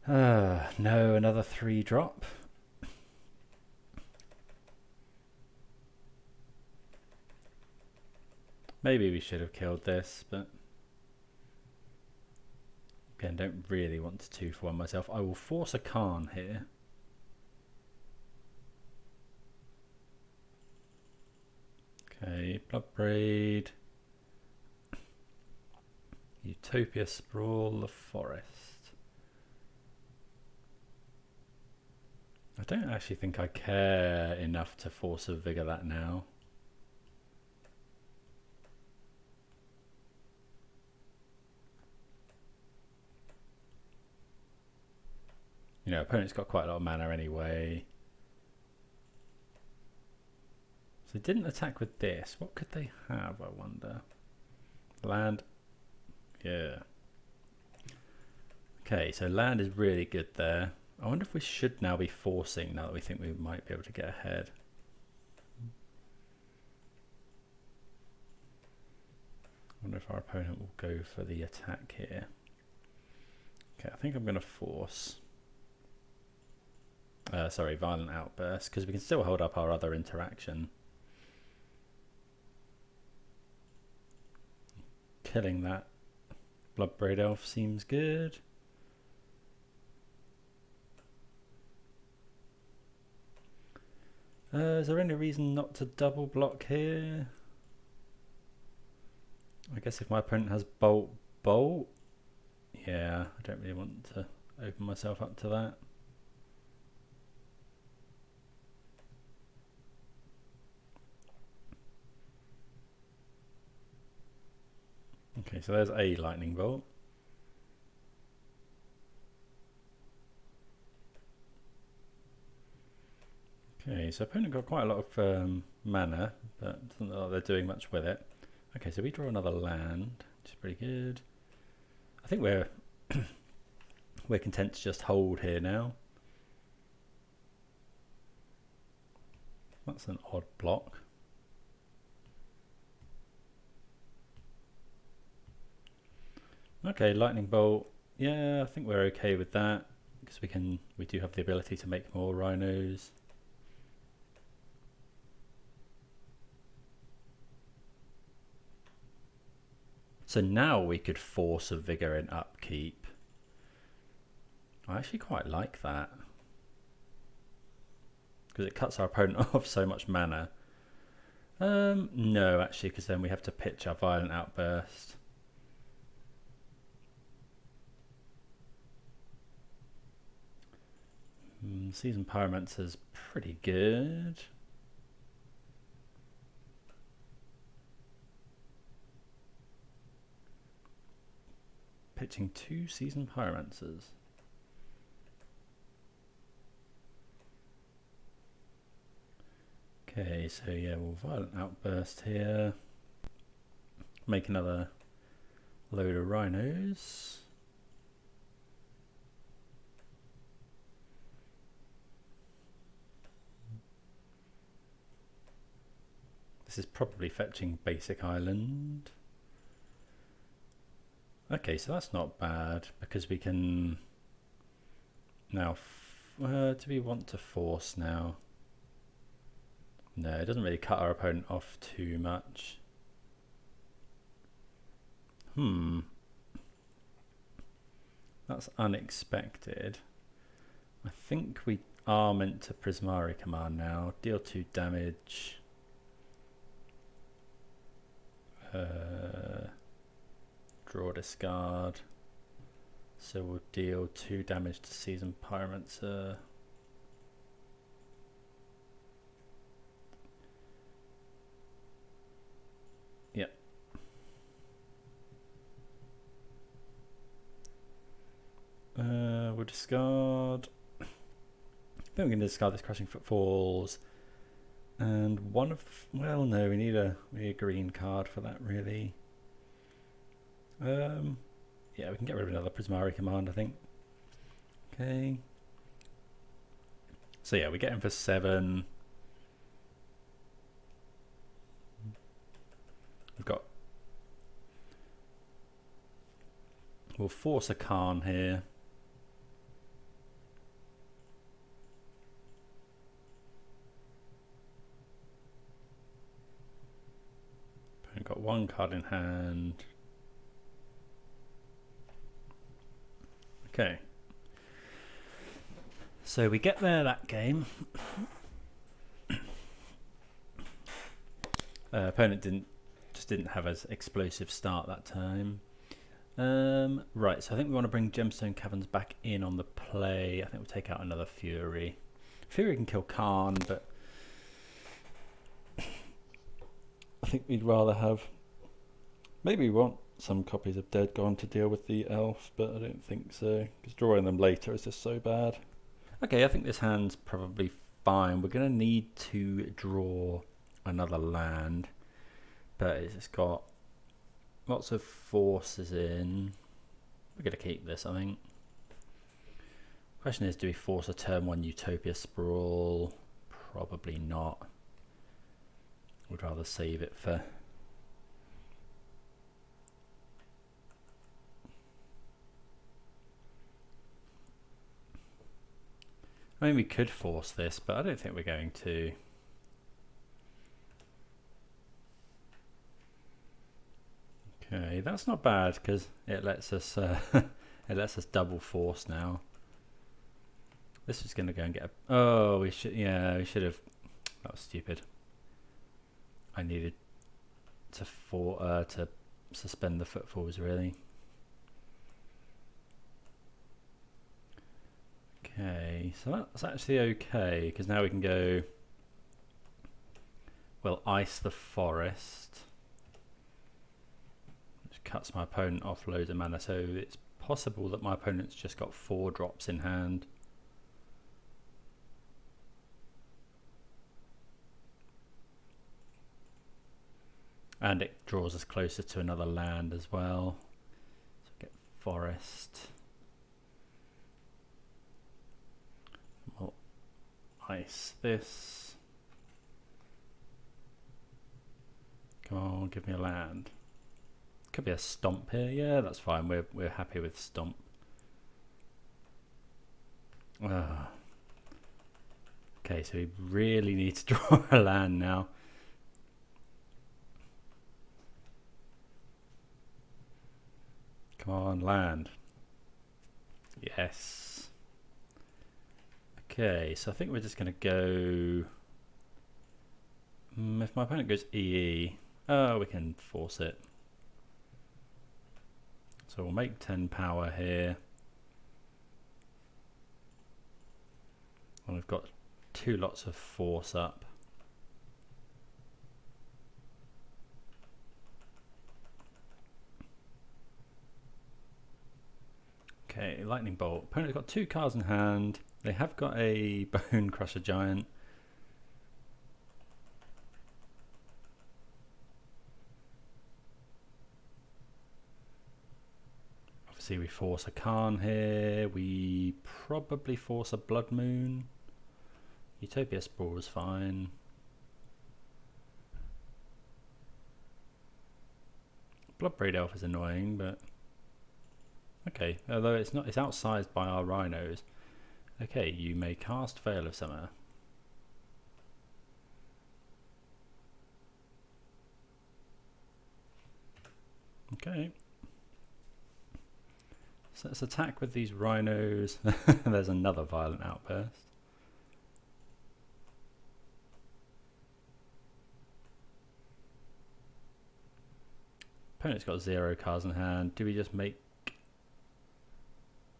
No, another 3-drop. Maybe we should have killed this, but again, don't really want to 2-for-1 myself. I will force a Khan here. Okay, Bloodbraid. Utopia Sprawl the Forest. I don't actually think I care enough to Force of Vigor that now. You know, opponent's got quite a lot of mana anyway. So they didn't attack with this. What could they have, I wonder? Land. Yeah. Okay, so land is really good there. I wonder if we should now be forcing now that we think we might be able to get ahead. I wonder if our opponent will go for the attack here. Okay, I think I'm going to force. Sorry, Violent Outburst, because we can still hold up our other interaction. Killing that Bloodbraid Elf seems good. Is there any reason not to double block here? I guess if my opponent has bolt, yeah, I don't really want to open myself up to that. Okay, so there's a lightning bolt. Okay, so opponent got quite a lot of mana, but doesn't look like they're doing much with it. Okay, so we draw another land, which is pretty good. I think we're we're content to just hold here now. That's an odd block. Okay, lightning bolt. Yeah, I think we're okay with that because we do have the ability to make more rhinos. So now we could force a vigor in upkeep. I actually quite like that, because it cuts our opponent off so much mana. No, actually, because then we have to pitch our violent outburst. Seasoned Pyromancer's pretty good. Pitching 2 Seasoned Pyromancers. Okay, so yeah, we'll Violent Outburst here. Make another load of rhinos. This is probably fetching Basic Island. Okay, so that's not bad, because we can now... do we want to force now? No, it doesn't really cut our opponent off too much. That's unexpected. I think we are meant to Prismari command now. Deal 2 damage. Draw, discard. So we'll deal 2 damage to Seasoned Pyromancer. Yep. We'll discard. Then we can discard this Crushing Footfalls. And one of the, well, no, we need a green card for that, really. Yeah, we can get rid of another Prismari command, I think. Okay. So yeah, we get him for 7. We've got... We'll force a Khan here. We've got 1 card in hand. Okay. So we get there that game. Opponent didn't have as explosive start that time. Right, so I think we want to bring Gemstone Caverns back in on the play. I think we'll take out another Fury. Fury can kill Khan, but I think we'd rather have... Maybe we want some copies of Dead Gone to deal with the elf, but I don't think so, because drawing them later is just so bad. Okay, I think this hand's probably fine. We're going to need to draw another land, but it's got lots of forces in. We're going to keep this, I think. Question is, do we force a turn 1 Utopia Sprawl? Probably not. Would rather save it for... I mean, we could force this, but I don't think we're going to. Okay, that's not bad, because it lets us it lets us double force now. This is going to go and get a... Oh, we should... Yeah, we should have... That was stupid. I needed to suspend the Footfalls, really. Okay, so that's actually okay, because now we can go... Well, Ice the Forest. Which cuts my opponent off loads of mana, so it's possible that my opponent's just got 4 drops in hand. And it draws us closer to another land as well. So get Forest. We'll ice this. Come on, give me a land. Could be a Stomp here. Yeah, that's fine. We're happy with Stomp. Okay, so we really need to draw a land now. Come on, land. Yes. Okay, so I think we're just going to go... if my opponent goes EE, oh, we can force it. So we'll make 10 power here. And we've got 2 lots of force up. Okay, lightning bolt. Opponent's got 2 cards in hand. They have got a Bone Crusher Giant. Obviously we force a Khan here. We probably force a Blood Moon. Utopia Spore is fine. Bloodbraid Elf is annoying, but okay, although it's outsized by our rhinos. Okay, you may cast Veil of Summer. Okay. So let's attack with these rhinos. There's another violent outburst. Opponent's got 0 cards in hand. Do we just make...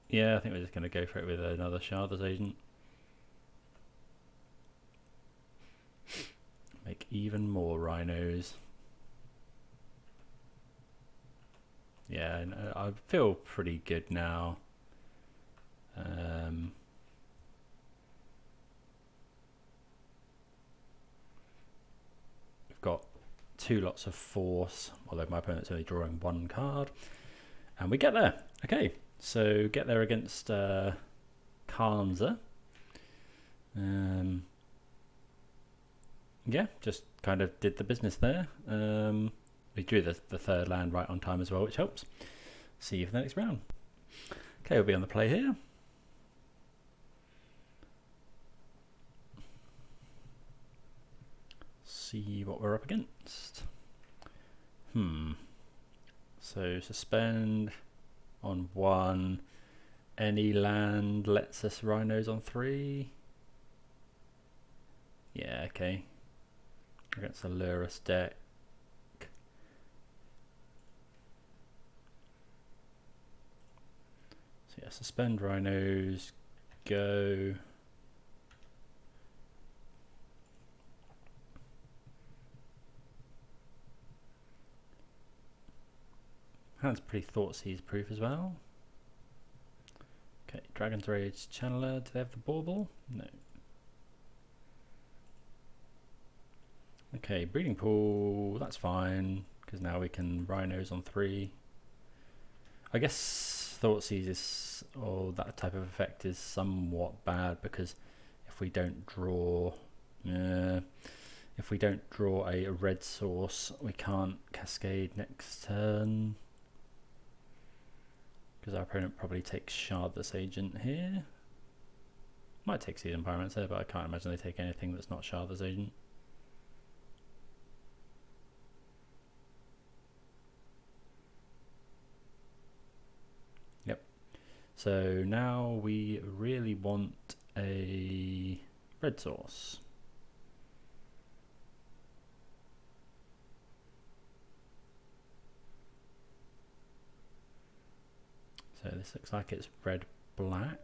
Yeah, I think we're just going to go for it with another Shard's Agent. Make even more rhinos. Yeah, I feel pretty good now. We've got 2 lots of force, although my opponent's only drawing 1 card. And we get there. Okay, so get there against Kanza. Yeah, just kind of did the business there. We drew the 3rd land right on time as well, which helps. See you for the next round. Okay, we'll be on the play here. See what we're up against. So suspend on 1. Any land lets us rhinos on 3. Yeah, okay. Against a Lurus deck. So yeah, suspend rhinos, go. Hand's pretty Thoughtseize proof as well. Okay, Dragon's Rage Channeler. Do they have the Bauble? No. Okay, Breeding Pool, that's fine, because now we can rhinos on 3. I guess Thoughtseize is, or that type of effect is somewhat bad, because if we don't draw a red source, we can't cascade next turn. Because our opponent probably takes Shardless Agent here. Might take Seasoned Pyromancer, but I can't imagine they take anything that's not Shardless Agent. Yep. So now we really want a red source. So this looks like it's red-black.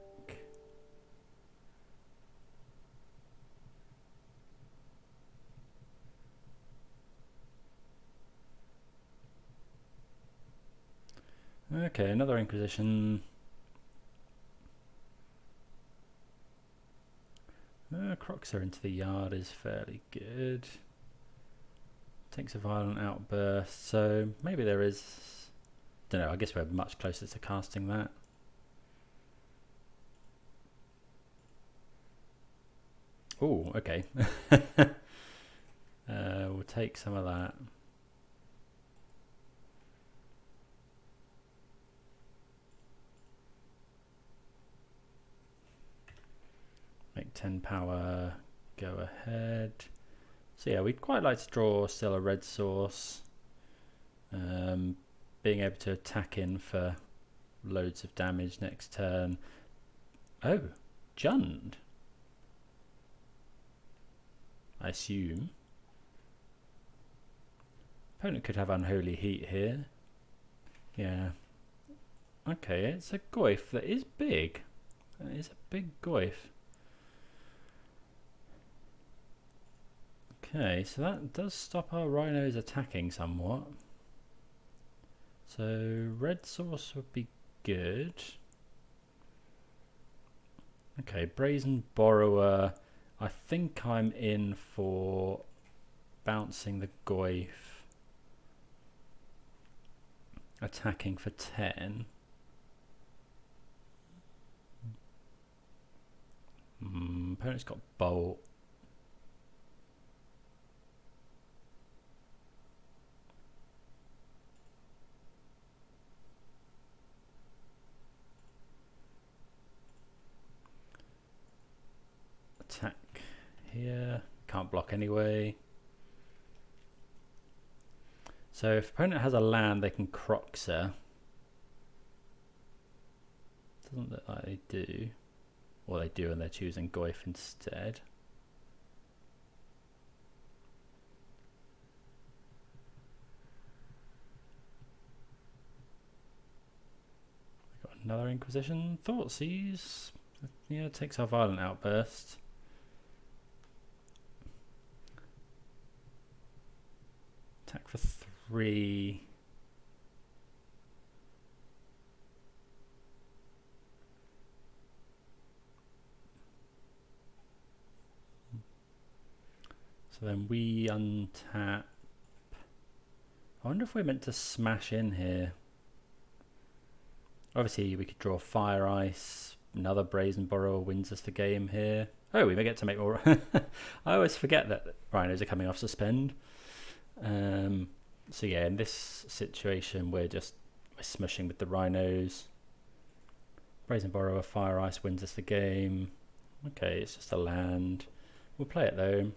Okay, another Inquisition. Croxer into the yard is fairly good. Takes a violent outburst, so maybe there is... Don't know, I guess we're much closer to casting that. Oh, okay. We'll take some of that. Make 10 power, go ahead. So yeah, we'd quite like to draw still a red source. Being able to attack in for loads of damage next turn. Oh, Jund. I assume. Opponent could have Unholy Heat here. Yeah. Okay, it's a Goyf that is big. That is a big Goyf. Okay, so that does stop our rhinos attacking somewhat. So red source would be good. Okay, Brazen Borrower. I think I'm in for bouncing the Goyf. Attacking for 10. Opponent's got Bolt. Attack here. Can't block anyway. So if opponent has a land, they can Croxer. Doesn't look like they do. Or they do and they're choosing Goyf instead. Got another Inquisition. Thoughtseize. Yeah, takes our Violent Outburst. Attack for 3. So then we untap. I wonder if we're meant to smash in here. Obviously we could draw Fire Ice. Another Brazen Borrower wins us the game here. Oh, we may get to make more. I always forget that rhinos are coming off suspend. So yeah, in this situation we're smushing with the rhinos. Brazen Borrower, Fire Ice wins us the game. Okay, it's just a land. We'll play it though.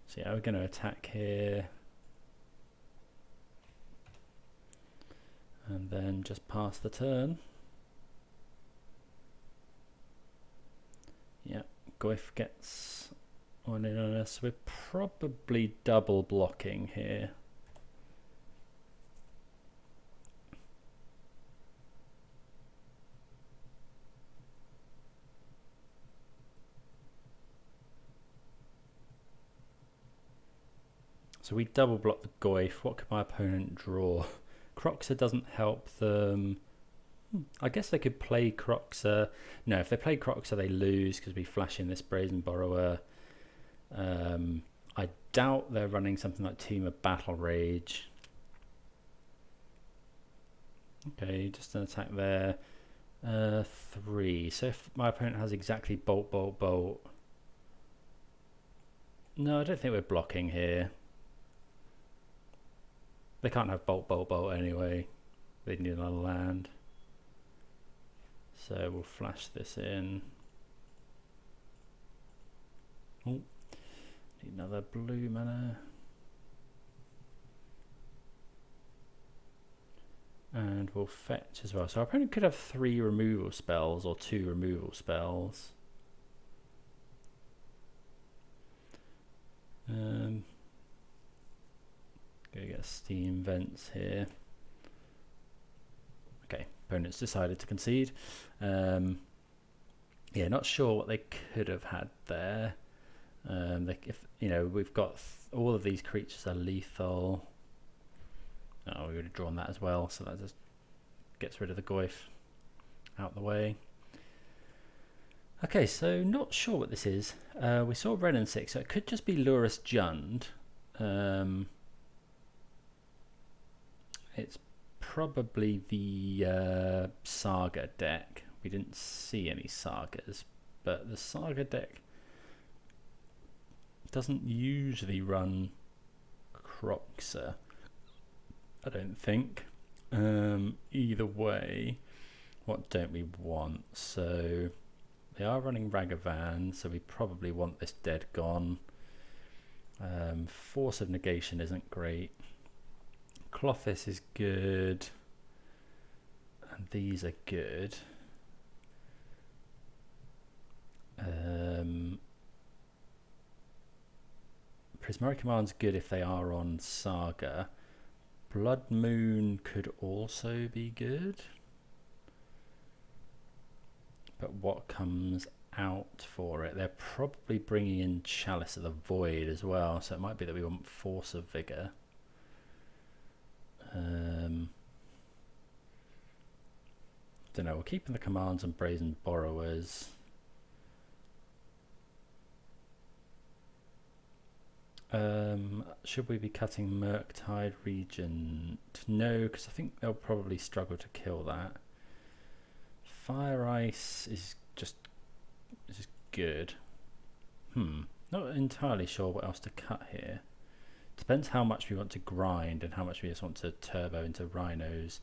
So yeah, we're going to attack here. And then just pass the turn. Yeah, Goyf gets one in on us. We're probably double blocking here. So we double block the Goyf. What could my opponent draw? Croxer doesn't help them. I guess they could play Croxer. No, if they play Croxer, they lose because we flash in this Brazen Borrower. I doubt they're running something like Team of Battle Rage. Okay, just an attack there. 3. So if my opponent has exactly Bolt, Bolt, Bolt. No, I don't think we're blocking here. They can't have Bolt, Bolt, Bolt anyway. They need another land. So we'll flash this in. Oh, need another blue mana. And we'll fetch as well. So our opponent could have 3 removal spells or 2 removal spells. Go get steam vents here. Okay, opponent's decided to concede. Yeah, not sure what they could have had there. If you know, we've got all of these creatures are lethal. Oh, we would have drawn that as well, so that just gets rid of the Goyf out the way. Okay, so not sure what this is. We saw red and 6, so it could just be Lurus Jund. It's probably the Saga deck. We didn't see any Sagas, but the Saga deck doesn't usually run Croxer, I don't think. Either way, what don't we want? So they are running Ragavan, so we probably want this dead gone. Force of Negation isn't great. Clothis is good. And these are good. Prismari Command's good if they are on Saga. Blood Moon could also be good. But what comes out for it? They're probably bringing in Chalice of the Void as well, so it might be that we want Force of Vigor. Don't know, we're keeping the commands and Brazen Borrowers. Should we be cutting Murktide Regent? No, because I think they'll probably struggle to kill that. Fire Ice is just good. Not entirely sure what else to cut here. Depends how much we want to grind and how much we just want to turbo into rhinos.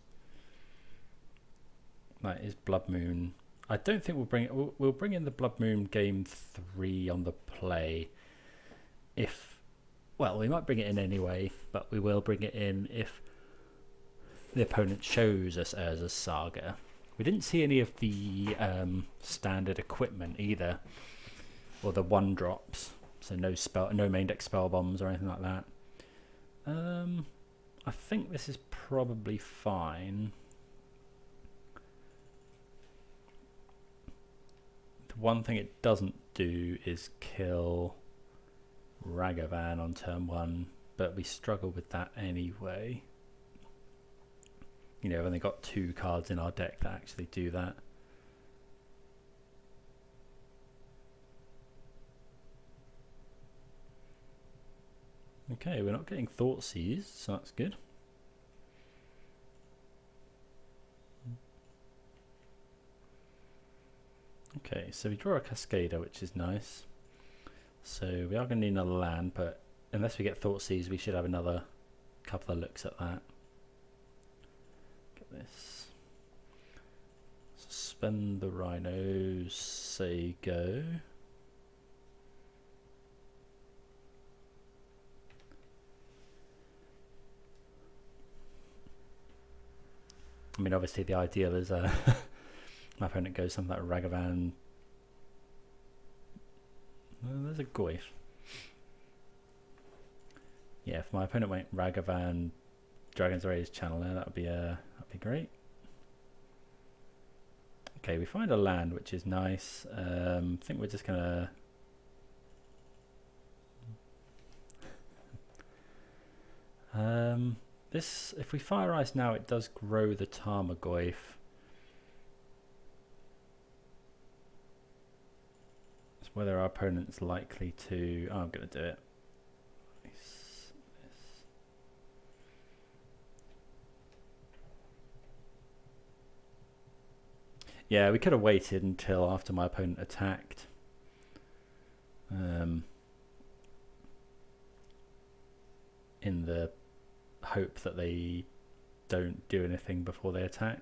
That is Blood Moon. I don't think we'll bring it. We'll bring in the Blood Moon game 3 on the play. Well, we might bring it in anyway, but we will bring it in if the opponent shows us as a Saga. We didn't see any of the standard equipment either, or the 1-drops. So no main deck spell bombs or anything like that. I think this is probably fine. The one thing it doesn't do is kill Ragavan on turn 1, but we struggle with that anyway. You know, we've only got 2 cards in our deck that actually do that. Okay, we're not getting Thoughtseize, so that's good. Okay, so we draw a Cascader, which is nice. So we are going to need another land, but unless we get Thoughtseize, we should have another couple of looks at that. Get this. Suspend the rhinos, say go. I mean, obviously the ideal is my opponent goes something like Ragavan. There's a Goyf. Yeah, if my opponent went Ragavan, Dragon's Rage Channeler, that'd be great. Okay, we find a land, which is nice. I think we're just gonna this. If we Fire Ice now, it does grow the Tarmogoyf. It's whether our opponent's likely to. Oh, I'm gonna do it. Yeah, we could have waited until after my opponent attacked. In the hope that they don't do anything before they attack,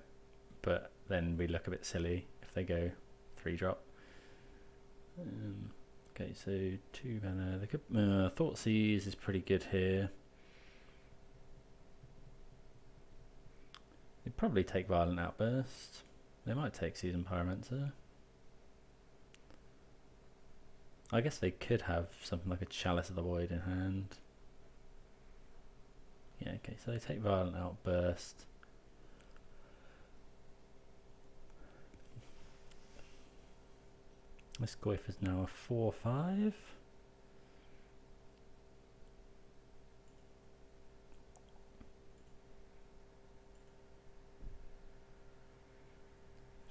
but then we look a bit silly if they go 3-drop. Okay, so 2 mana. They could Thoughtseize is pretty good here. They'd probably take Violent Outburst. They might take Seasoned Pyromancer. I guess they could have something like a Chalice of the Void in hand. Yeah, okay, so they take Violent Outburst. This Goyf is now a 4/5.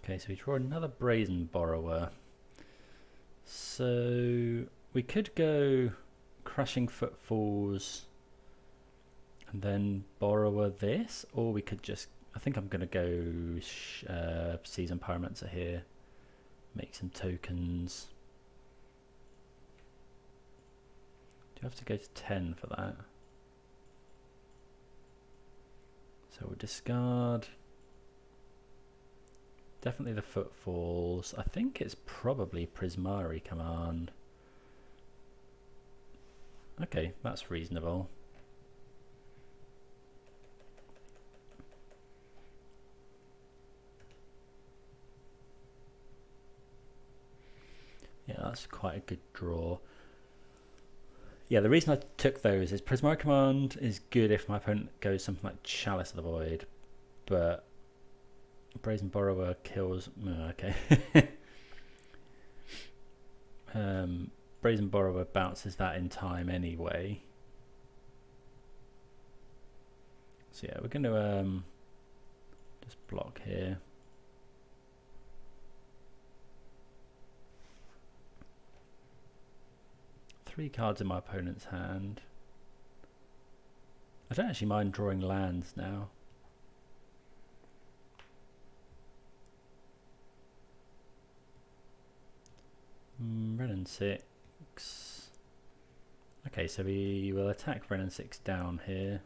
Okay, so we draw another Brazen Borrower. So we could go Crushing Footfalls and then Borrower this, or we could just, I think I'm going to go Seasoned Pyromancer here, make some tokens. Do you have to go to 10 for that? So we'll discard. Definitely the Footfalls. I think it's probably Prismari Command. Okay, that's reasonable. Yeah, that's quite a good draw. Yeah, the reason I took those is Prismatic Command is good if my opponent goes something like Chalice of the Void, but Brazen Borrower kills... okay. Brazen Borrower bounces that in time anyway. So yeah, we're going to just block here. Three cards in my opponent's hand. I don't actually mind drawing lands now. Ren and 6. Okay, so we will attack Ren and 6 down here.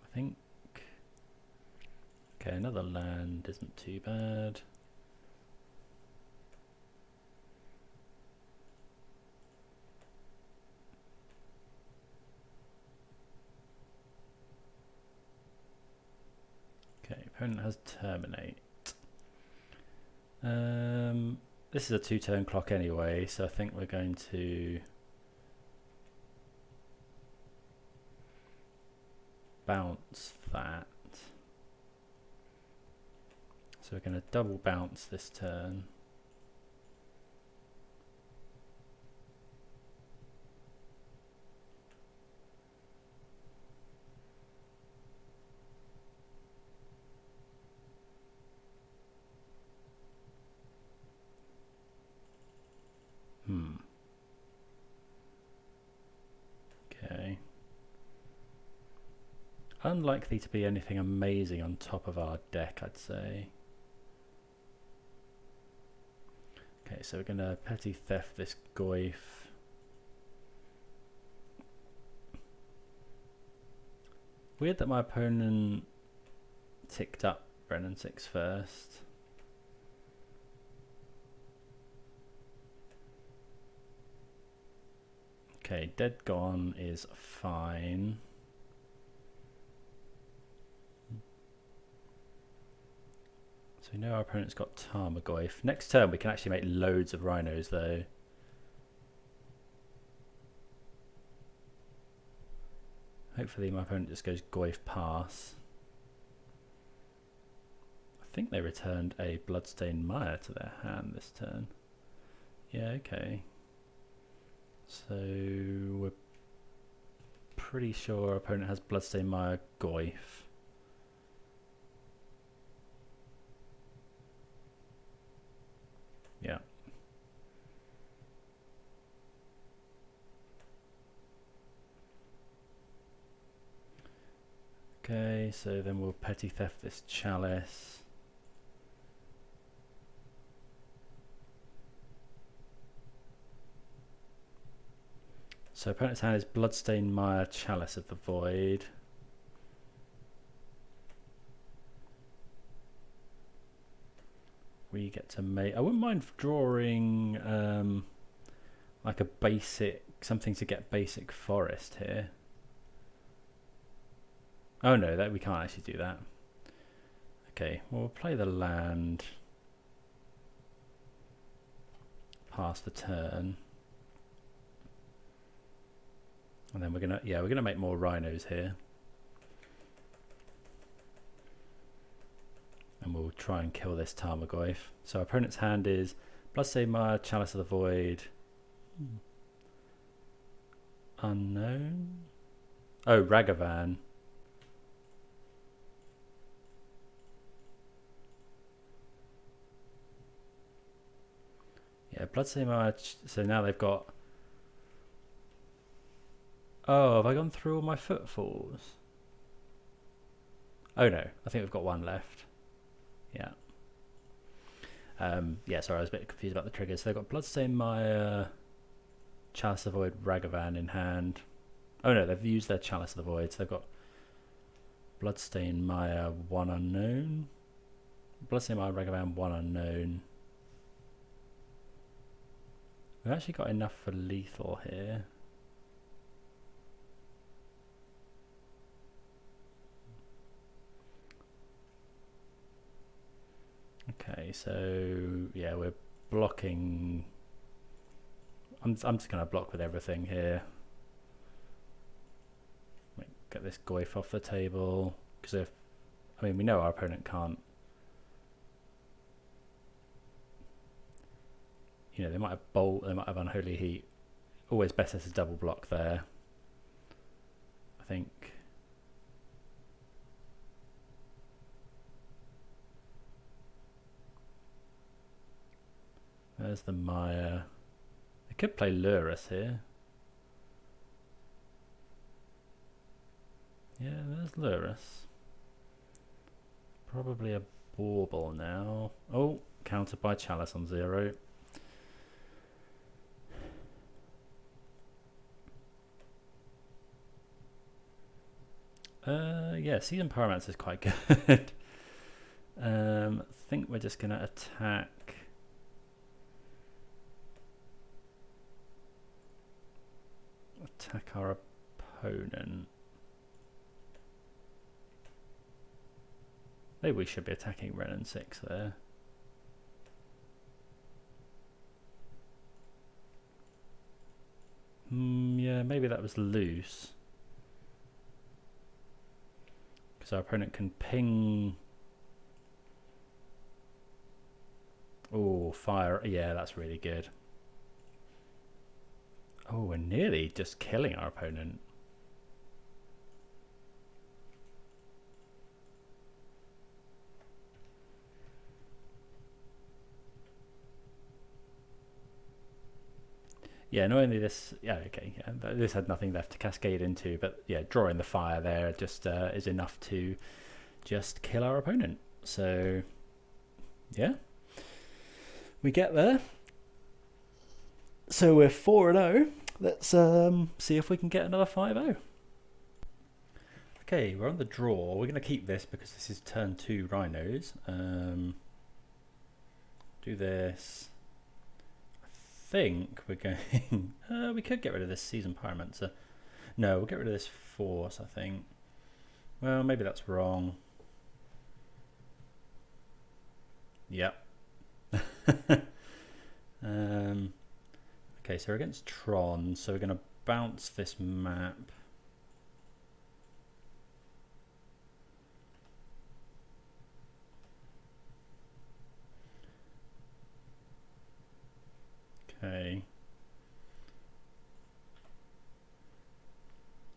I think. Okay, another land isn't too bad. Okay, opponent has Terminate. This is a 2-turn clock anyway, so I think we're going to bounce that. So we're going to double bounce this turn. Okay. Unlikely to be anything amazing on top of our deck, I'd say. Okay, so we're going to Petty Theft this Goyf. Weird that my opponent ticked up Brennan 6 first. Okay, Dead Gone is fine. So we know our opponent's got Tarmogoyf. Next turn we can actually make loads of rhinos though. Hopefully my opponent just goes Goyf Pass. I think they returned a Bloodstained Mire to their hand this turn. Yeah, okay. So we're pretty sure our opponent has Bloodstained Mire Goyf. Yeah. Okay, so then we'll Petty Theft this Chalice. So opponent's hand is Bloodstained Mire, Chalice of the Void. We get to make... I wouldn't mind drawing like a basic... something to get basic forest here. Oh no, that we can't actually do that. Okay, well, we'll play the land. Pass the turn. And then we're gonna make more rhinos here. And we'll try and kill this Tarmogoyf. So our opponent's hand is Bloodstained Mire, Chalice of the Void. Unknown? Oh, Ragavan. Yeah, Bloodstained Mire, so now they've got... Oh, have I gone through all my Footfalls? Oh no, I think we've got one left. Yeah. Yeah, sorry, I was a bit confused about the triggers. So they've got Bloodstained Mire, Chalice of the Void, Ragavan in hand. Oh no, they've used their Chalice of the Void, so they've got Bloodstained Mire, one unknown. Bloodstained Mire, Ragavan, one unknown. We've actually got enough for lethal here. Okay, so yeah, we're blocking. I'm just going to block with everything here. Get this Goif off the table, because if, I mean, we know our opponent can't. You know, they might have bolt, they might have unholy heat. Always better to double block there, I think. There's the Maya. They could play Lurus here. Yeah, there's Lurus. Probably a bauble now. Oh, countered by Chalice on 0. Yeah, Season Pyromancer is quite good. I think we're just going to attack. Attack our opponent. Maybe we should be attacking Ren and 6 there. Yeah, maybe that was loose. Because our opponent can ping. Oh, fire. Yeah, that's really good. Oh, we're nearly just killing our opponent. Yeah, not only this, yeah, okay, yeah, this had nothing left to cascade into, but yeah, drawing the fire there just is enough to just kill our opponent. So, yeah, we get there. So we're 4-0. Let's see if we can get another 5-0. Okay, we're on the draw. We're going to keep this because this is turn 2 rhinos. Do this. Think we're going we could get rid of this Season Pyromancer. No, we'll get rid of this Force, I think. Well, maybe that's wrong. Yep. Okay, so we're against Tron, so we're going to bounce this map. Okay.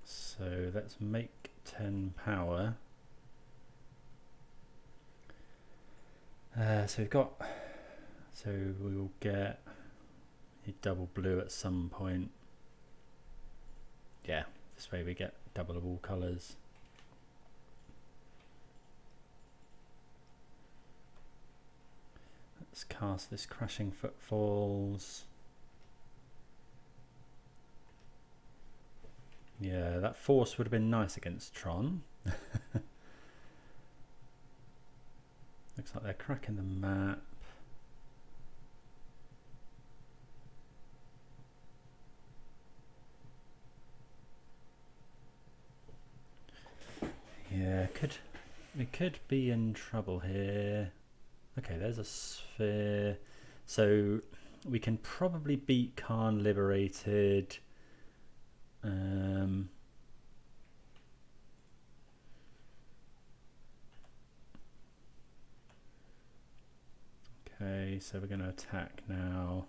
So let's make 10 power. So we've got, so we will get a double blue at some point. Yeah, this way we get double of all colours. Let's cast this Crashing Footfalls. Yeah, that Force would have been nice against Tron. Looks like they're cracking the map. Yeah, it could be in trouble here. Okay, there's a sphere. So we can probably beat Khan Liberated. Okay, so we're going to attack now.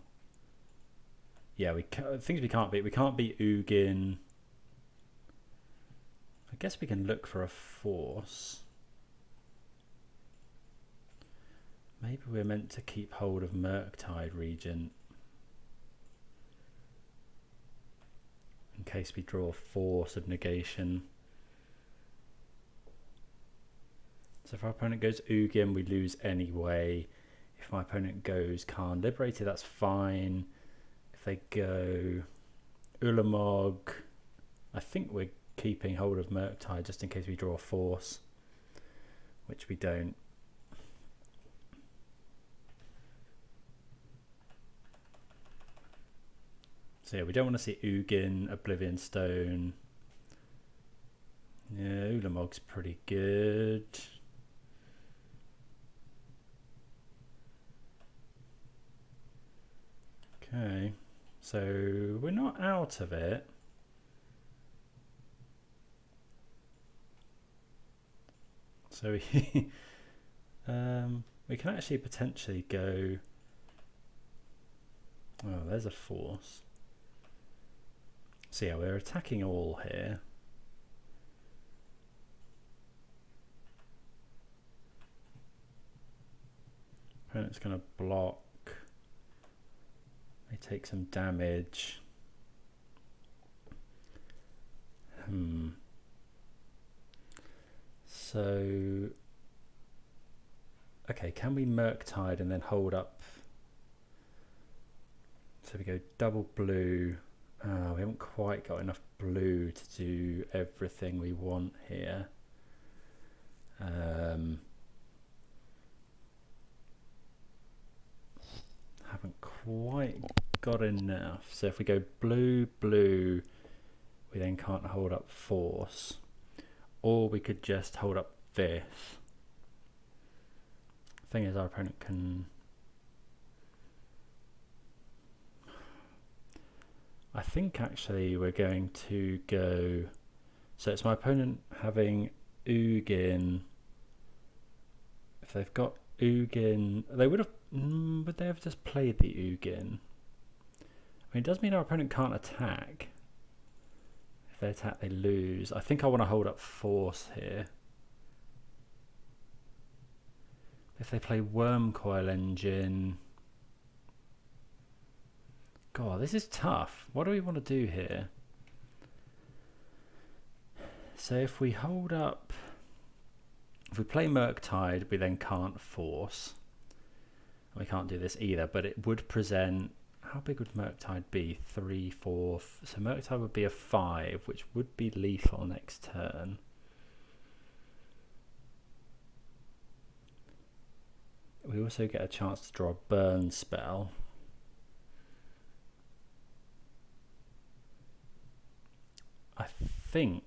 Yeah, things we can't beat. We can't beat Ugin. I guess we can look for a Force. Maybe we're meant to keep hold of Murktide Regent in case we draw a Force of negation. So if our opponent goes Ugin, we lose anyway. If my opponent goes Khan Liberated, that's fine. If they go Ulamog, I think we're keeping hold of Murktide just in case we draw a Force, which we don't. So yeah, we don't want to see Ugin, Oblivion Stone. Yeah, Ulamog's pretty good. Okay, so we're not out of it. So we, we can actually potentially go. Oh, there's a force. So yeah, we're attacking all here. Opponent's going to block. They take some damage. So, okay, can we Murktide and then hold up? So we go double blue. We haven't quite got enough blue to do everything we want here. Haven't quite got enough. So if we go blue, blue, we then can't hold up force. Or we could just hold up this. Thing is, our opponent can... I think actually we're going to go... So it's my opponent having Ugin. If they've got Ugin... They would have... would they have just played the Ugin? I mean, it does mean our opponent can't attack. If they attack, they lose. I think I want to hold up force here. If they play Worm Coil Engine... God, this is tough. What do we want to do here? So if we hold up... If we play Murktide, we then can't force. We can't do this either, but it would present... How big would Murktide be? 3, 4... So Murktide would be a 5, which would be lethal next turn. We also get a chance to draw a burn spell. I think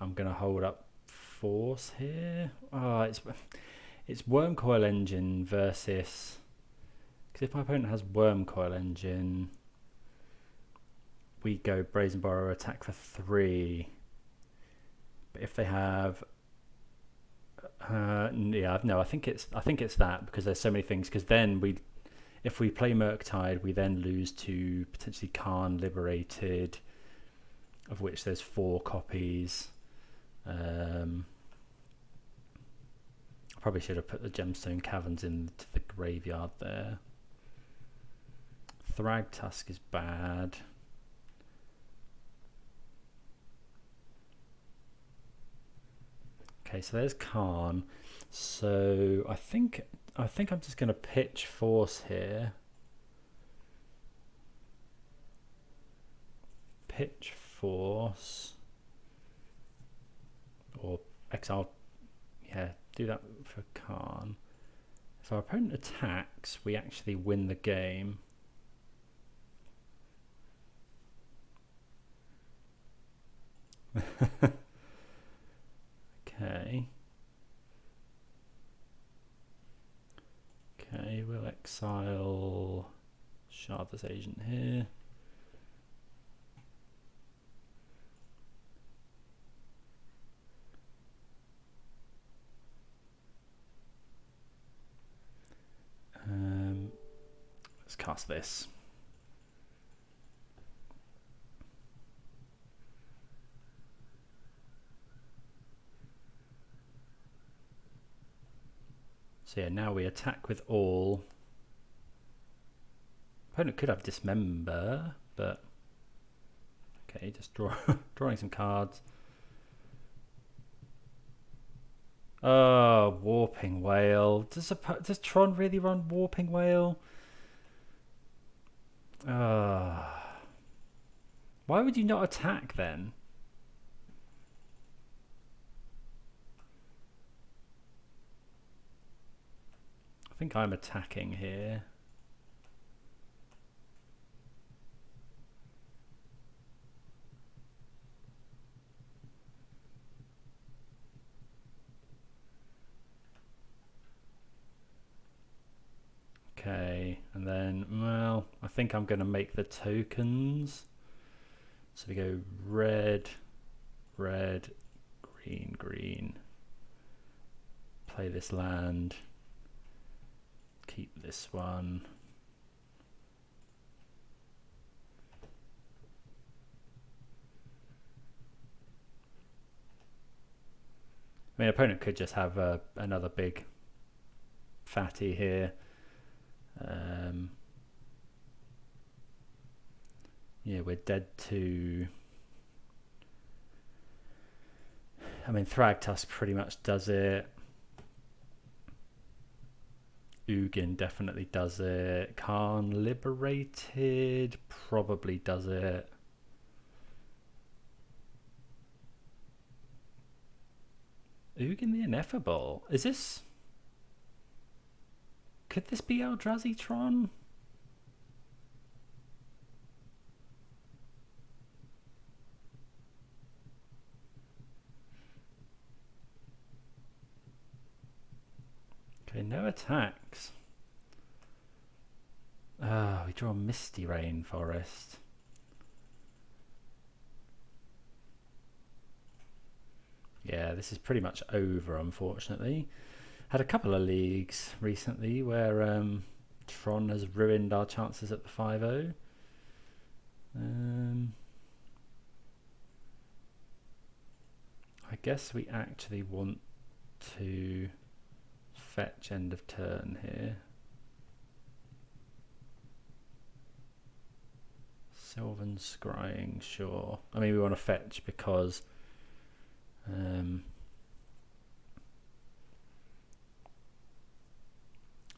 I'm going to hold up force here. Oh, it's Worm Coil Engine versus... Because if my opponent has Worm Coil Engine, we go Brazen Borrower, attack for 3. But if they have... yeah, no, I think it's that, because there's so many things. Because then if we play Murktide, we then lose to potentially Khan Liberated, of which there's 4 copies. I probably should have put the Gemstone Caverns into the graveyard there. Thragtusk is bad. Okay, so there's Khan. So I think I'm just going to pitch force here. Pitch force. Or exile. Yeah, do that for Khan. If our opponent attacks, we actually win the game. Okay. Okay, we'll exile Shardless Agent here. Let's cast this. So yeah, now we attack with all. Opponent could have Dismember, but okay, just drawing some cards. Oh, Warping Whale. Does Tron really run Warping Whale? Why would you not attack then? I think I'm attacking here. And then, well, I think I'm going to make the tokens. So we go red, red, green, green. Play this land. Keep this one. I mean, opponent could just have another big fatty here. Yeah, we're dead to... I mean, Thragtusk pretty much does it. Ugin definitely does it. Khan Liberated probably does it. Ugin the Ineffable. Is this... Could this be Eldrazi Tron? Okay, no attacks. Ah, we draw Misty Rainforest. Yeah, this is pretty much over, unfortunately. Had a couple of leagues recently where Tron has ruined our chances at the 5-0. I guess we actually want to fetch end of turn here. Sylvan Scrying, sure. I mean, we want to fetch because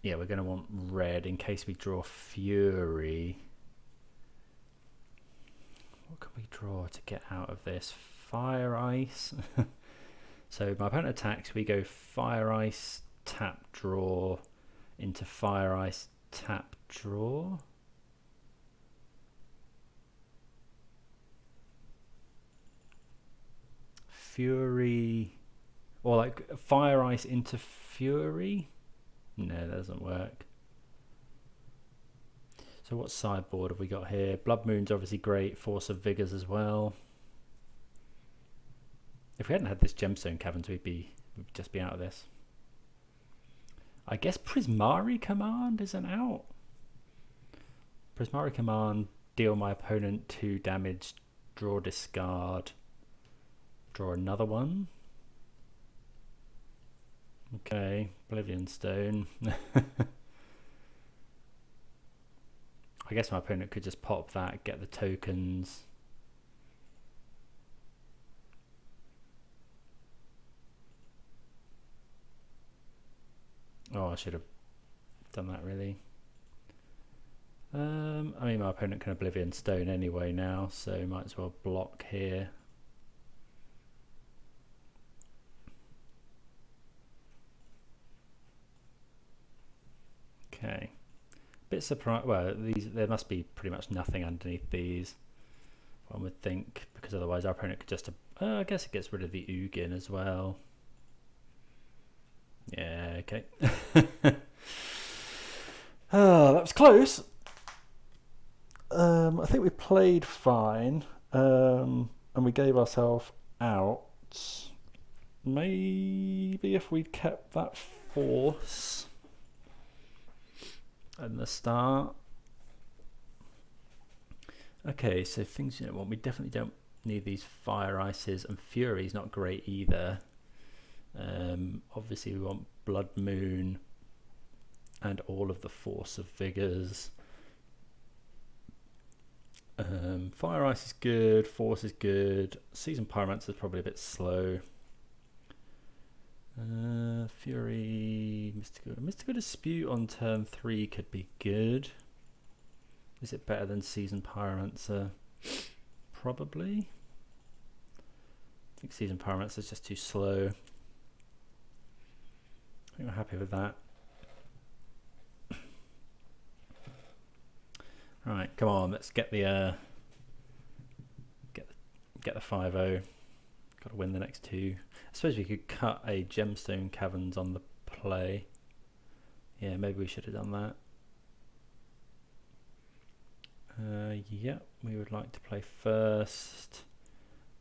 yeah, we're going to want red in case we draw Fury. What can we draw to get out of this? Fire Ice. So my opponent attacks, we go Fire Ice, tap, draw, into Fire Ice, tap, draw. Fury, or like Fire Ice into Fury. No, that doesn't work. So what sideboard have we got here? Blood Moon's obviously great. Force of Vigors as well. If we hadn't had this Gemstone Caverns, we'd just be out of this. I guess Prismari Command isn't out. Prismari Command, deal my opponent 2 damage, draw, discard, draw another one. Okay, Oblivion Stone. I guess my opponent could just pop that, get the tokens. Oh, I should have done that really. I mean, my opponent can Oblivion Stone anyway now, so might as well block here. Okay. Bit surprised. Well, there must be pretty much nothing underneath these, one would think, because otherwise our opponent could just... I guess it gets rid of the Ugin as well. Yeah, okay. Oh, that was close. I think we played fine, and we gave ourselves out. Maybe if we'd kept that force at the start. Okay, so things you know what, we definitely don't need these Fire Ices, and Fury's not great either. Obviously we want Blood Moon and all of the Force of Vigors. Fire Ice is good, Force is good, Seasoned Pyromancer is probably a bit slow. Fury, Mystical Dispute on turn 3 could be good. Is it better than Seasoned Pyromancer? Probably. I think Seasoned Pyromancer is just too slow. I think we're happy with that. Right, come on, let's get the get the 5-0. Got to win the next 2. I suppose we could cut a Gemstone Caverns on the play. Yeah, maybe we should have done that. Yeah, we would like to play first.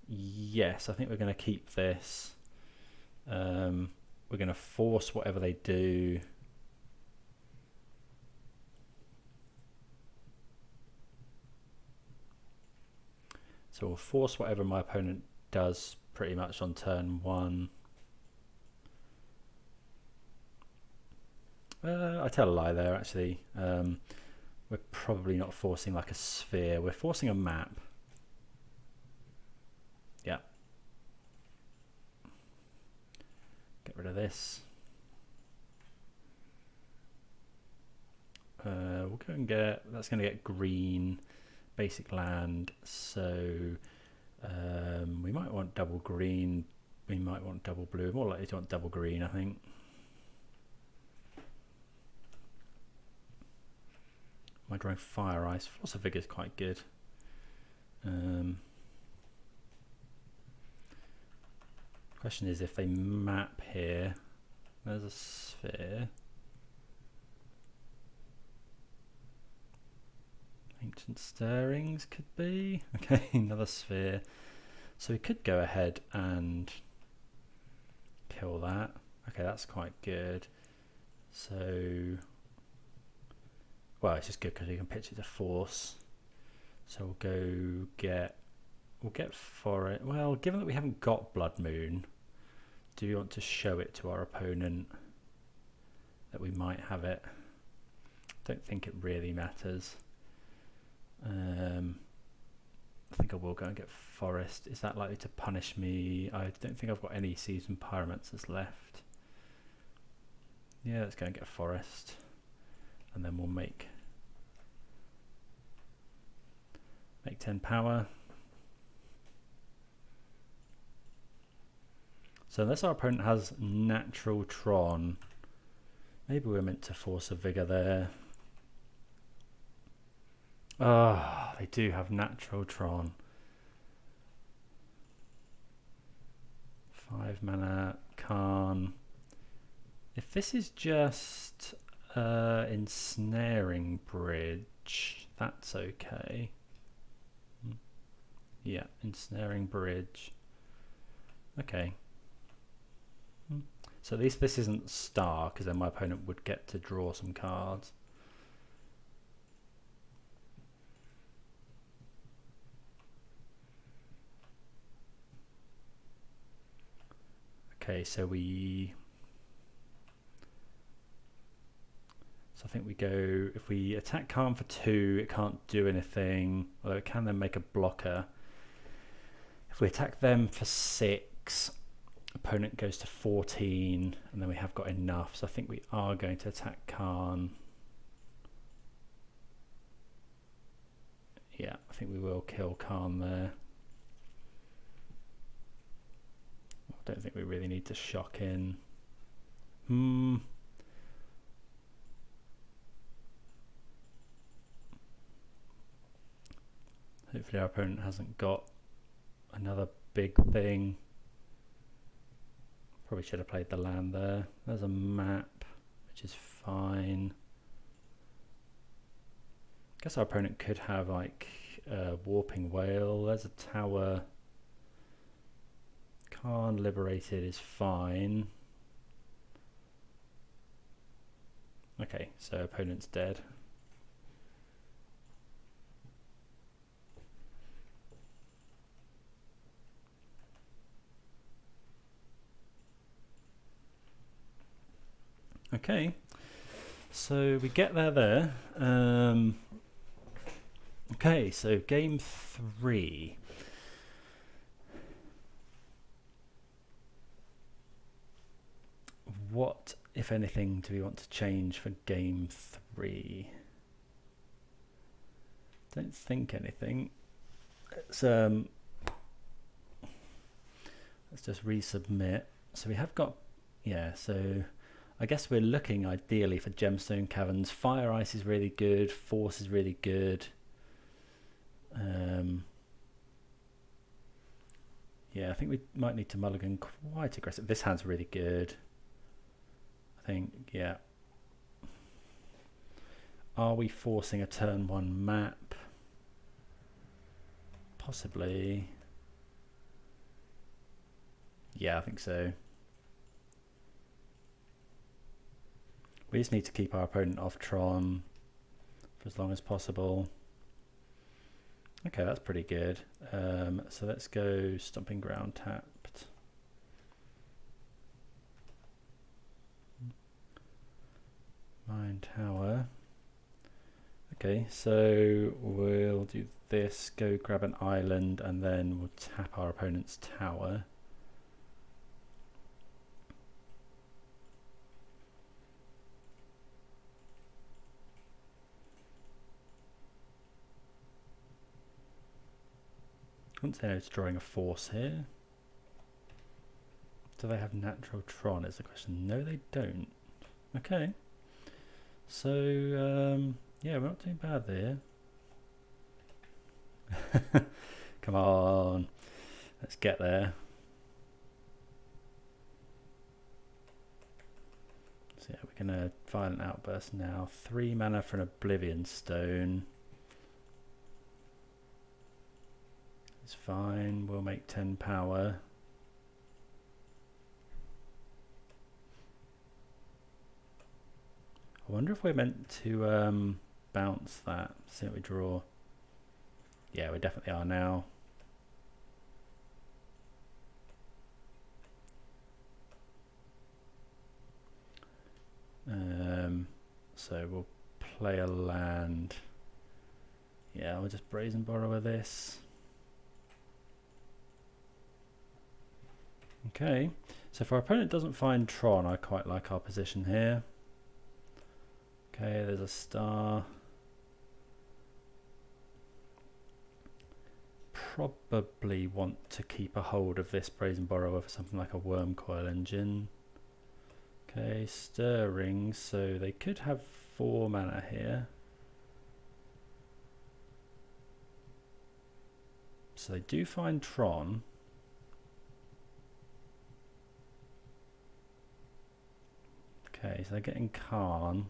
Yes, I think we're going to keep this. We're going to force whatever they do. So we'll force whatever my opponent does pretty much on turn 1. I tell a lie there, actually. We're probably not forcing like a sphere. We're forcing a map. Yeah. Get rid of this. We'll go and get, that's going to get green, basic land. So we might want double green. We might want double blue. More likely to want double green, I think. Am I drawing Fire Ice? Philosopher is quite good. Question is if they map here. There's a sphere. Ancient Stirrings could be. Okay, another sphere. So we could go ahead and kill that. Okay, that's quite good. So, well, it's just good because we can pitch it to force. So we'll get for it. Well, given that we haven't got Blood Moon, do you want to show it to our opponent that we might have it? Don't think it really matters. I think I will go and get Forest. Is that likely to punish me? I don't think I've got any Seasoned Pyromancers left. Yeah, let's go and get a Forest. And then we'll make 10 power. So unless our opponent has Natural Tron, maybe we're meant to force a Vigor there. Ah, oh, they do have Natural Tron. 5 mana, Khan. If this is just Ensnaring Bridge, that's okay. Yeah, Ensnaring Bridge. Okay. So at least this isn't Star, because then my opponent would get to draw some cards. Okay, so I think we go, if we attack Khan for 2, it can't do anything, although it can then make a blocker. If we attack them for 6, opponent goes to 14, and then we have got enough, so I think we are going to attack Khan. Yeah, I think we will kill Khan there. I don't think we really need to shock in. Hopefully our opponent hasn't got another big thing. Probably should have played the land there. There's a map, which is fine. I guess our opponent could have like a Warping Whale. There's a tower. Khan liberated is fine. Okay, so opponent's dead. Okay, so we get there. Okay, so game 3. What, if anything, do we want to change for game 3? Don't think anything. Let's just resubmit. So we have got, yeah, so I guess we're looking ideally for Gemstone Caverns. Fire Ice is really good. Force is really good. Yeah, I think we might need to mulligan quite aggressive. This hand's really good. I think, yeah. Are we forcing a turn 1 map? Possibly. Yeah, I think so. We just need to keep our opponent off Tron for as long as possible. Okay, that's pretty good. So let's go Stomping Ground tapped. Mine Tower. Okay, so we'll do this, go grab an island, and then we'll tap our opponent's tower. I wouldn't say no to drawing a force here. Do they have natural Tron is the question. No, they don't. Okay. So, yeah, we're not doing bad there. Come on. Let's get there. So yeah, we're going to Violent Outburst now. 3 mana for an Oblivion Stone. It's fine, we'll make 10 power. I wonder if we're meant to bounce that, see what we draw. Yeah, we definitely are now. So we'll play a land. Yeah, we'll just Brazen Borrower this. Okay, so if our opponent doesn't find Tron, I quite like our position here. Okay, there's a star. Probably want to keep a hold of this Brazen Borrower for something like a Worm Coil Engine. Okay, Stirring, so they could have 4 mana here. So they do find Tron. Okay, so they're getting Karn.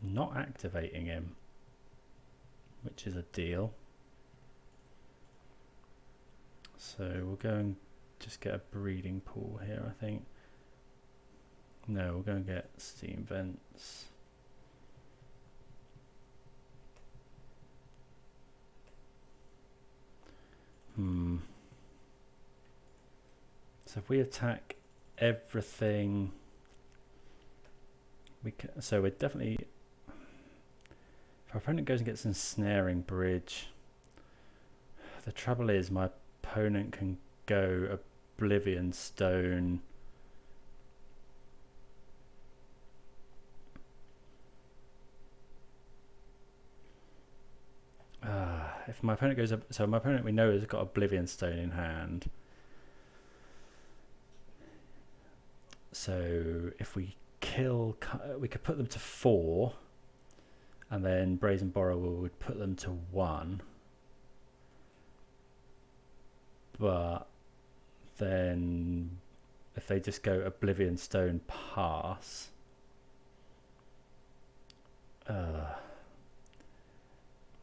Not activating him, which is a deal. So we'll go and just get a breeding pool here, I think. No, we'll go and get Steam Vents. So if we attack everything, we can, so we're definitely, if our opponent goes and gets an Ensnaring Bridge, the trouble is my opponent can go Oblivion Stone. If my opponent goes up, so my opponent we know has got Oblivion Stone in hand. So if we kill, we could put them to 4, and then Brazen Borrower would put them to 1. But then if they just go Oblivion Stone pass,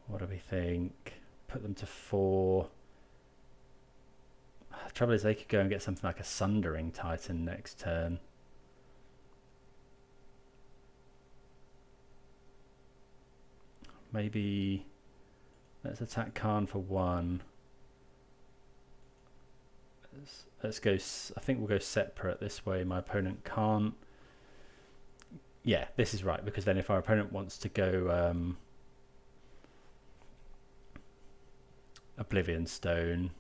what do we think? Put them to 4. The trouble is they could go and get something like a Sundering Titan next turn. Maybe let's attack Karn for 1. Let's go, I think we'll go separate this way. My opponent can't. Yeah, this is right, because then if our opponent wants to go Oblivion Stone,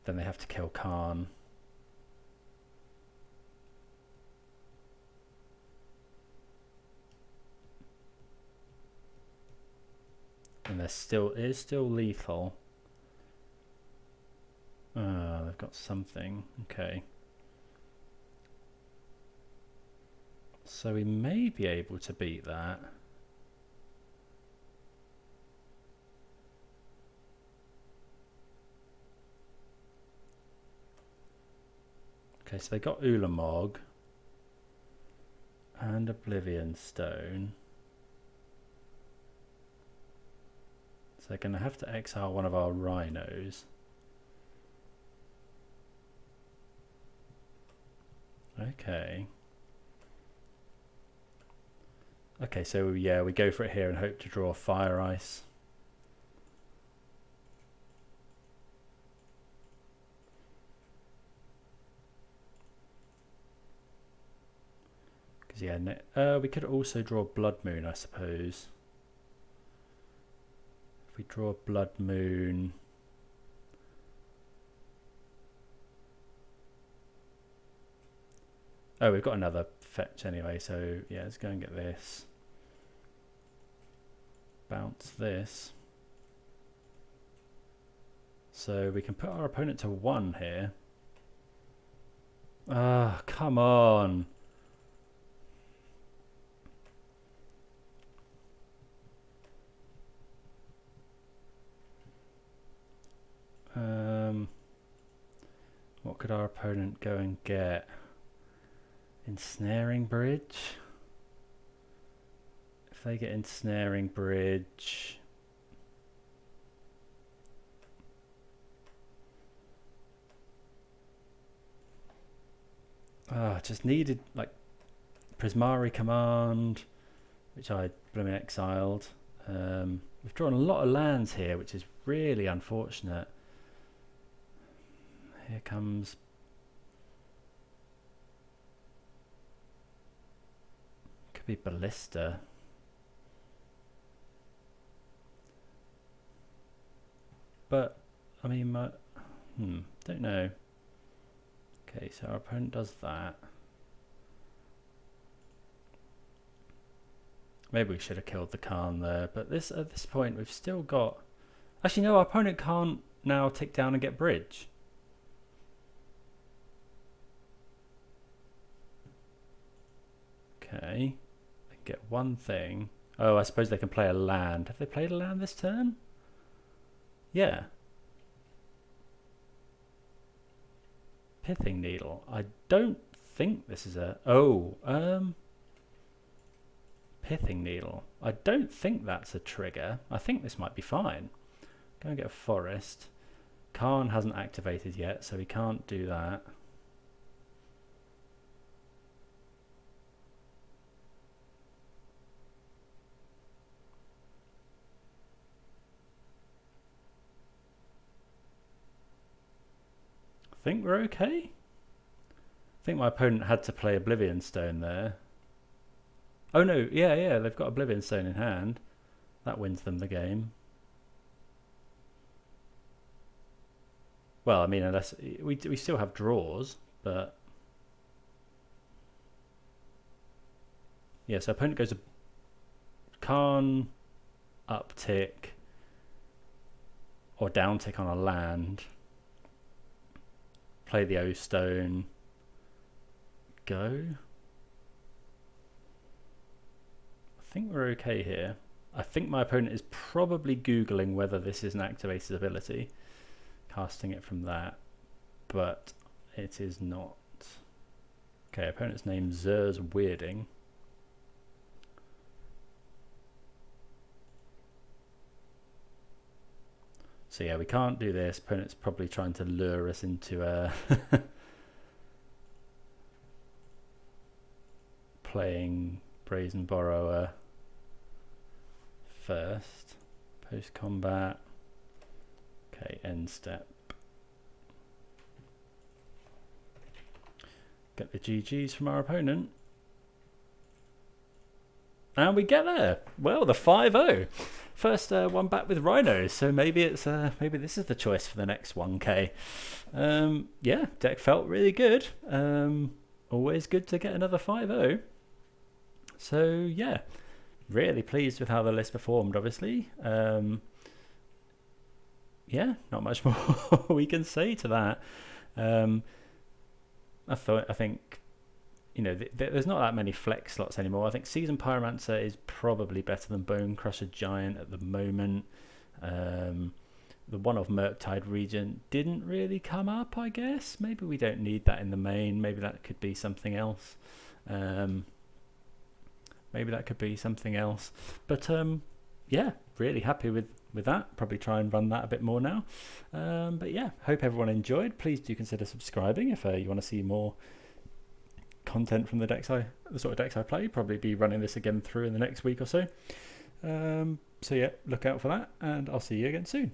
then they have to kill Karn. And it is still lethal. They've got something. Okay. So we may be able to beat that. Okay, so they got Ulamog. and Oblivion Stone. So they're going to have to exile one of our rhinos. Okay. Okay, so yeah, we go for it here and hope to draw Fire Ice. Because yeah, we could also draw Blood Moon, I suppose. If we draw Blood Moon... Oh, we've got another fetch anyway, so yeah, let's go and get this. Bounce this. So we can put our opponent to 1 here. Ah, come on. What could our opponent go and get? Ensnaring Bridge? If they get Ensnaring Bridge... just needed like Prismari Command, which I blooming exiled. We've drawn a lot of lands here, which is really unfortunate. Here comes... Could be Ballista. But, I mean, don't know. Okay, so our opponent does that. Maybe we should have killed the Khan there, but at this point we've still got... Actually, no, our opponent can't now tick down and get bridge. Okay, they can get one thing. Oh, I suppose they can play a land. Have they played a land this turn? Yeah. Pithing Needle. I don't think this is a... Oh, Pithing Needle. I don't think that's a trigger. I think this might be fine. Go and get a forest. Khan hasn't activated yet, so we can't do that. I think we're okay. I think my opponent had to play Oblivion Stone there. Oh no, yeah, they've got Oblivion Stone in hand. That wins them the game. Well, I mean, unless we still have draws, but yeah. So opponent goes to Khan, uptick, or downtick on a land. Play the O Stone. Go. I think we're okay here. I think my opponent is probably Googling whether this is an activated ability. Casting it from that. But it is not. Okay, opponent's name Zer's Weirding. So yeah, we can't do this. Opponent's probably trying to lure us into a playing Brazen Borrower first. Post combat. Okay, end step. Get the GGs from our opponent. And we get there. Well, the 5-0. First one back with rhinos, so maybe it's maybe this is the choice for the next 1K. Yeah, deck felt really good. Always good to get another 5-0. So yeah, really pleased with how the list performed. Obviously, yeah, not much more we can say to that. I think. You know, there's not that many flex slots anymore. I think Season Pyromancer is probably better than Bone Crusher Giant at the moment. The one-off Murktide Regent didn't really come up, I guess. Maybe we don't need that in the main. Maybe that could be something else. maybe that could be something else. But yeah, really happy with that. Probably try and run that a bit more now. But yeah, hope everyone enjoyed. Please do consider subscribing if you want to see more content from the sort of decks I play. Probably be running this again through in the next week or so. So yeah, look out for that, and I'll see you again soon.